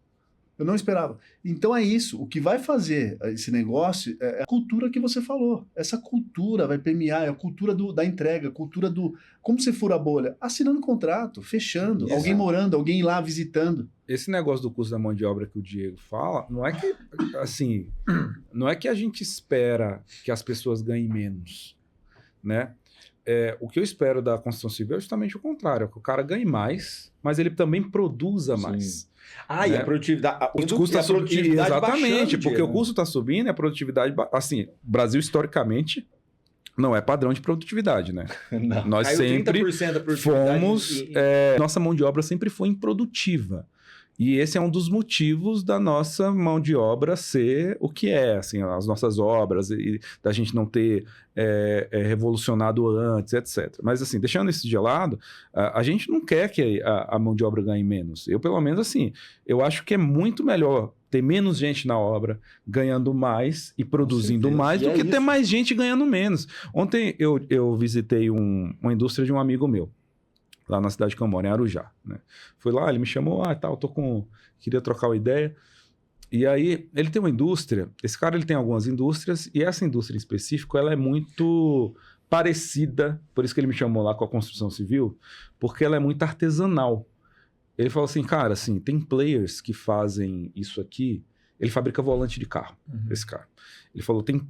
Eu não esperava. Então é isso. O que vai fazer esse negócio é a cultura que você falou. Essa cultura vai permear, é a cultura da entrega, a cultura do... Como você fura a bolha? Assinando contrato, fechando, Exato. alguém morando, alguém lá visitando. Esse negócio do custo da mão de obra que o Diego fala, não é que, assim, não é que a gente espera que as pessoas ganhem menos, né? O que eu espero da construção civil é justamente o contrário, é que o cara ganhe mais, mas ele também produza mais. Ah, e Né? a produtividade... O custo está subindo. Exatamente, baixando, porque Diego. o custo está subindo e a produtividade... Assim, o Brasil, historicamente, não é padrão de produtividade, né? Não. Nós Caiu sempre 30% da produtividade fomos... nossa mão de obra sempre foi improdutiva. E esse é um dos motivos da nossa mão de obra ser o que é, assim, as nossas obras, e da gente não ter revolucionado antes, etc. Mas, assim, deixando isso de lado, a gente não quer que a mão de obra ganhe menos. Eu, pelo menos, assim, eu acho que é muito melhor ter menos gente na obra, ganhando mais e produzindo certeza. mais, E do é que ter isso. mais gente ganhando menos. Ontem eu visitei uma indústria de um amigo meu, lá na cidade que eu moro, em Arujá, né? Fui lá, ele me chamou, tal, queria trocar uma ideia. E aí, ele tem uma indústria, esse cara ele tem algumas indústrias, e essa indústria em específico, ela é muito parecida, por isso que ele me chamou lá com a construção civil, porque ela é muito artesanal. Ele falou assim, cara, assim, tem players que fazem isso aqui, ele fabrica volante de carro, esse cara. Ele falou, tem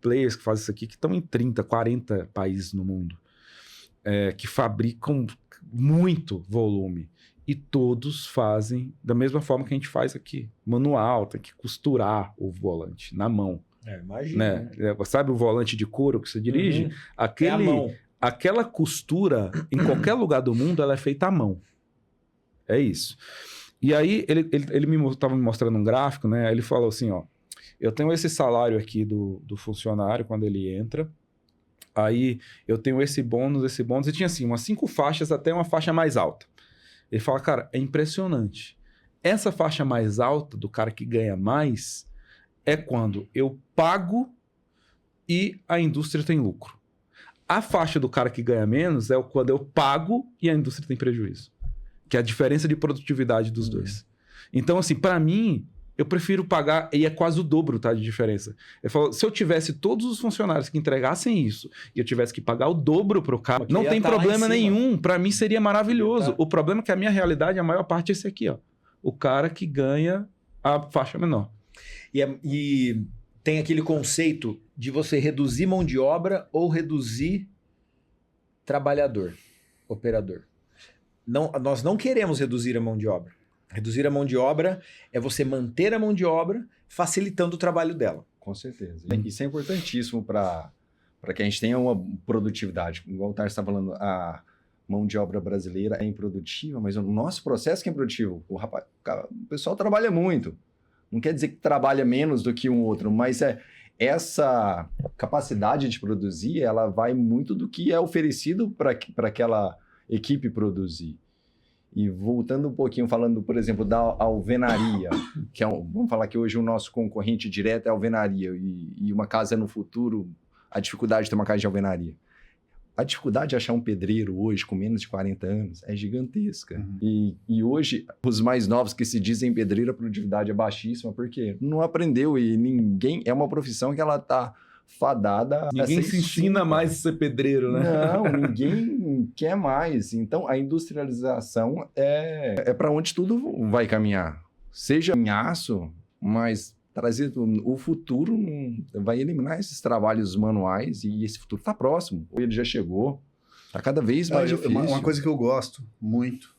players que fazem isso aqui que estão em 30, 40 países no mundo, que fabricam muito volume. E todos fazem da mesma forma que a gente faz aqui. Manual, tem que costurar o volante na mão. Imagina. Né? Sabe o volante de couro que você dirige? Uhum. É a mão. Aquela costura, em qualquer lugar do mundo, ela é feita à mão. É isso. E aí, ele estava me mostrando um gráfico, né? Ele falou assim, ó, eu tenho esse salário aqui do funcionário quando ele entra, aí eu tenho esse bônus, e tinha assim, umas 5 faixas até uma faixa mais alta. Ele fala, cara, é impressionante. Essa faixa mais alta do cara que ganha mais é quando eu pago e a indústria tem lucro. A faixa do cara que ganha menos é quando eu pago e a indústria tem prejuízo. Que é a diferença de produtividade dos dois. Então, assim, para mim, eu prefiro pagar, e é quase o dobro, tá, de diferença. Ele falou, se eu tivesse todos os funcionários que entregassem isso e eu tivesse que pagar o dobro pro cara, Porque não ia tem tá lá em problema cima. nenhum. Para mim seria maravilhoso. Tá. O problema é que a minha realidade, a maior parte é esse aqui, ó. O cara que ganha a faixa menor. E tem aquele conceito de você reduzir mão de obra ou reduzir trabalhador, operador. Não, nós não queremos reduzir a mão de obra. Reduzir a mão de obra é você manter a mão de obra facilitando o trabalho dela. Com certeza. Isso é importantíssimo para que a gente tenha uma produtividade. Igual o Tarso está falando, a mão de obra brasileira é improdutiva, mas o nosso processo que é improdutivo. O pessoal trabalha muito. Não quer dizer que trabalha menos do que um outro, mas essa capacidade de produzir, ela vai muito do que é oferecido para aquela equipe produzir. E voltando um pouquinho, falando, por exemplo, da alvenaria, que vamos falar que hoje o nosso concorrente direto é a alvenaria, e uma casa no futuro, a dificuldade de ter uma casa de alvenaria. A dificuldade de achar um pedreiro hoje, com menos de 40 anos, é gigantesca. Uhum. E hoje, os mais novos que se dizem pedreiro, a produtividade é baixíssima, porque não aprendeu, e ninguém... É uma profissão que ela está fadada Ninguém a ser se ensina extinta. mais a ser pedreiro, né? Não, ninguém quer mais. Então, a industrialização é para onde tudo vai caminhar. Seja em aço, mas trazer o futuro vai eliminar esses trabalhos manuais e esse futuro está próximo. Ele já chegou, está cada vez mais difícil. Uma coisa que eu gosto muito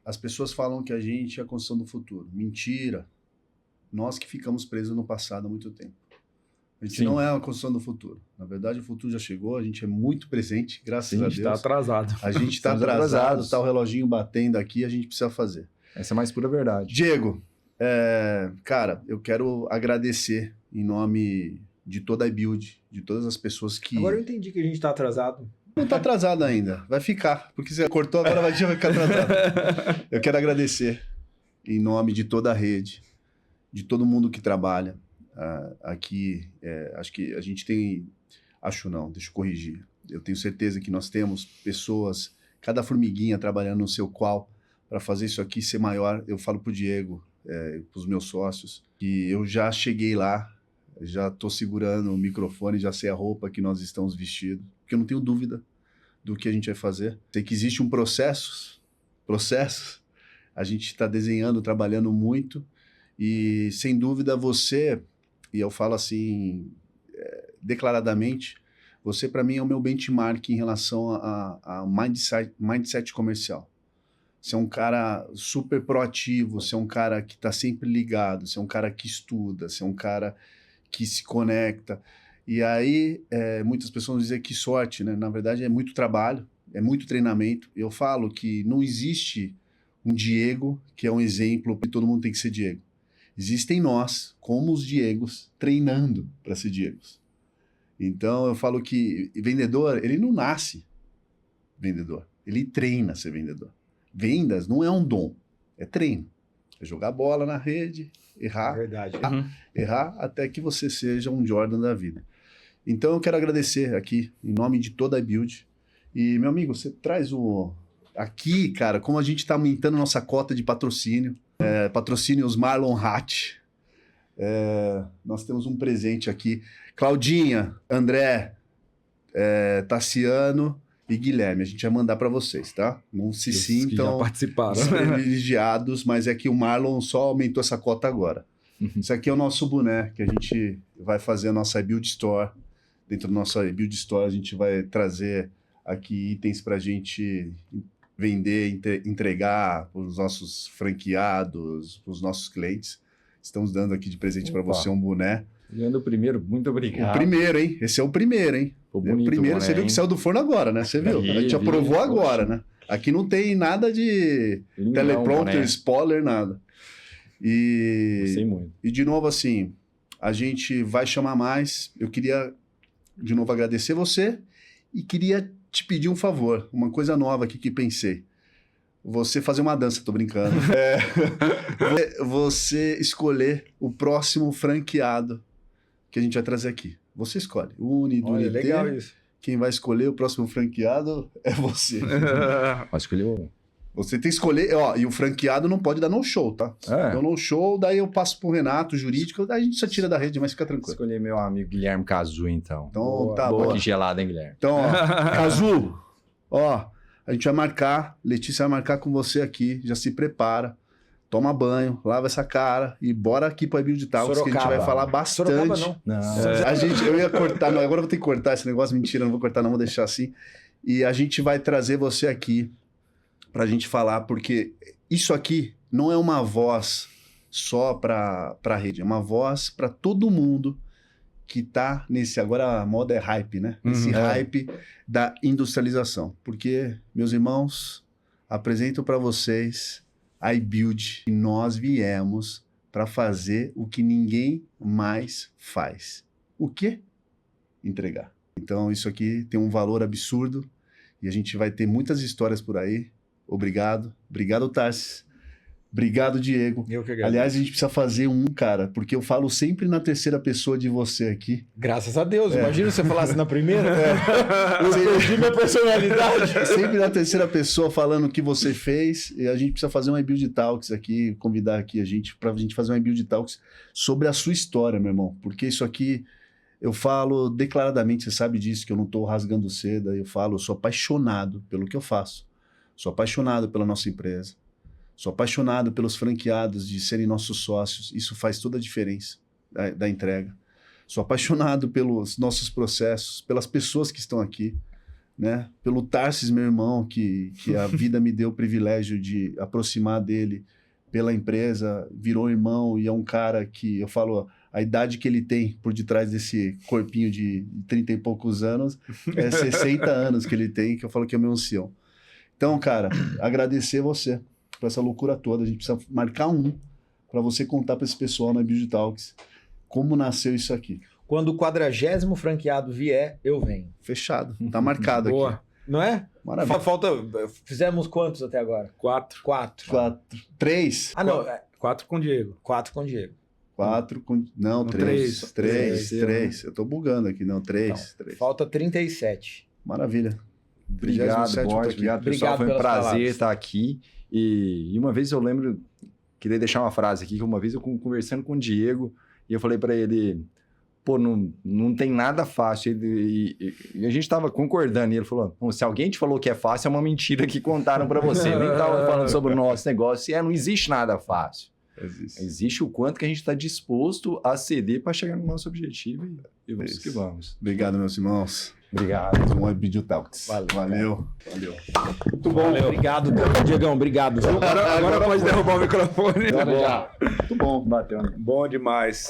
as pessoas falam que a gente é a construção do futuro. Mentira. Nós que ficamos presos no passado há muito tempo. A gente não é a construção do futuro. Na verdade, o futuro já chegou, a gente é muito presente, graças a Deus. Está atrasado. A gente está atrasado, está o reloginho batendo aqui, a gente precisa fazer. Essa é a mais pura verdade. Diego, cara, eu quero agradecer em nome de toda a iBuild, de todas as pessoas que... Agora eu entendi que a gente está atrasado. Não está atrasado ainda, vai ficar, porque você cortou, agora vai ficar atrasado. Eu quero agradecer em nome de toda a rede, de todo mundo que trabalha aqui. Acho que a gente tem... Acho não, deixa eu corrigir. Eu tenho certeza que nós temos pessoas, cada formiguinha trabalhando no seu qual, para fazer isso aqui ser maior. Eu falo pro Diego, para os meus sócios, que eu já cheguei lá, já estou segurando o microfone, já sei a roupa que nós estamos vestidos, porque eu não tenho dúvida do que a gente vai fazer. Sei que existe um processo, a gente está desenhando, trabalhando muito, e sem dúvida você, e eu falo assim declaradamente, você para mim é o meu benchmark em relação a mindset comercial. Você é um cara super proativo, você é um cara que está sempre ligado, você é um cara que estuda, você é um cara que se conecta. E aí, muitas pessoas dizem que sorte, né? Na verdade, é muito trabalho, é muito treinamento. Eu falo que não existe um Diego que é um exemplo que todo mundo tem que ser Diego. Existem nós, como os Diegos, treinando para ser Diegos. Então, eu falo que vendedor, ele não nasce vendedor, ele treina a ser vendedor. Vendas não é um dom, é treino. É jogar bola na rede, errar, Verdade. errar até que você seja um Jordan da vida. Então eu quero agradecer aqui, em nome de toda a iBuild. E, meu amigo, você traz aqui, cara, como a gente está aumentando nossa cota de patrocínio, patrocínios Marlon Hatt. Nós temos um presente aqui. Claudinha, André, Tassiano e Guilherme, a gente vai mandar para vocês, tá? Não se Os que já sintam participaram. privilegiados, mas é que o Marlon só aumentou essa cota agora. Isso aqui é o nosso boné, que a gente vai fazer a nossa iBuild Store. Dentro da nossa iBuild Store, a gente vai trazer aqui itens para a gente vender, entregar para os nossos franqueados, para os nossos clientes. Estamos dando aqui de presente para você um boné. Ganhando o primeiro, muito obrigado. O primeiro, hein? Esse é o primeiro, hein? Ficou O bonito primeiro, boné, você viu hein? que saiu do forno agora, né? Você viu? A gente aprovou agora, né? Aqui não tem nada de teleprompter, spoiler, nada. Gostei muito. E de novo, assim, a gente vai chamar mais. Eu queria, de novo, agradecer você e queria te pedir um favor, uma coisa nova aqui que pensei. Você fazer uma dança, tô brincando. Você escolher o próximo franqueado que a gente vai trazer aqui. Você escolhe. Olha, legal isso. Quem vai escolher o próximo franqueado é você. Mas escolheu. Você tem que escolher, ó, e o franqueado não pode dar no show, tá? Então no show, daí eu passo pro Renato, jurídico, daí a gente só tira da rede, mas fica tranquilo. Escolher meu amigo Guilherme Cazu, então. Então, Boa, tá Boa, bom. que gelado, hein, Guilherme? Então, ó, Cazu, ó, a gente vai marcar, Letícia vai marcar com você aqui, já se prepara, toma banho, lava essa cara e bora aqui pro iBuild Talks, que a gente vai falar bastante. Sorocaba não. Não. Eu ia cortar, não, agora eu vou ter que cortar esse negócio, mentira, não vou cortar não, vou deixar assim. E a gente vai trazer você aqui pra gente falar, porque isso aqui não é uma voz só pra rede, é uma voz pra todo mundo que tá nesse, agora a moda é hype, né? Esse hype da industrialização. Porque, meus irmãos, apresento pra vocês a iBuild, e nós viemos para fazer o que ninguém mais faz. O quê? Entregar. Então, isso aqui tem um valor absurdo e a gente vai ter muitas histórias por aí. Obrigado. Obrigado, Tarsis. Obrigado, Diego. Eu que agradeço. Aliás, a gente precisa fazer um, cara, porque eu falo sempre na terceira pessoa de você aqui. Graças a Deus. Imagina se eu falasse na primeira. Eu perdi minha personalidade. Sempre na terceira pessoa falando o que você fez. E a gente precisa fazer um iBuild Talks aqui, convidar aqui a gente, pra gente fazer um iBuild Talks sobre a sua história, meu irmão. Porque isso aqui, eu falo declaradamente, você sabe disso, que eu não tô rasgando seda. Eu falo, eu sou apaixonado pelo que eu faço. Sou apaixonado pela nossa empresa. Sou apaixonado pelos franqueados de serem nossos sócios. Isso faz toda a diferença da entrega. Sou apaixonado pelos nossos processos, pelas pessoas que estão aqui, né? Pelo Tarsis, meu irmão, que a vida me deu o privilégio de aproximar dele pela empresa, virou irmão e é um cara que, eu falo, a idade que ele tem por detrás desse corpinho de 30 e poucos anos é 60 anos que ele tem, que eu falo que é meu ancião. Então, cara, agradecer você por essa loucura toda. A gente precisa marcar um para você contar para esse pessoal na iBuild Talks como nasceu isso aqui. Quando o 40º franqueado vier, eu venho. Fechado. Tá marcado Boa. aqui. Não é? Maravilha. Falta... Fizemos quantos até agora? 4. 4. 3. Ah, não. 4 com o Diego. 4 com o Diego. 4 com... Não, 3. 3. Eu tô bugando aqui. Não, 3. Então, falta 37. Maravilha. Obrigado, 37 eu tô Borges. aqui. Obrigado, pessoal. Obrigado Foi um pelas prazer palavras. estar aqui. E uma vez eu lembro queria deixar uma frase aqui, que uma vez eu conversando com o Diego, e eu falei para ele, pô, não tem nada fácil. E a gente tava concordando, e ele falou, se alguém te falou que é fácil, é uma mentira que contaram para você. Eu nem tava falando sobre o nosso negócio, e não existe nada fácil. Existe o quanto que a gente está disposto a ceder para chegar no nosso objetivo, e vamos que vamos. Obrigado, meus irmãos. Obrigado. Mais um iBuild Talks. Valeu. Muito bom. Valeu. Obrigado, Diegão. Obrigado. Agora pode derrubar o microfone. Muito bom. Bateu. Bom demais.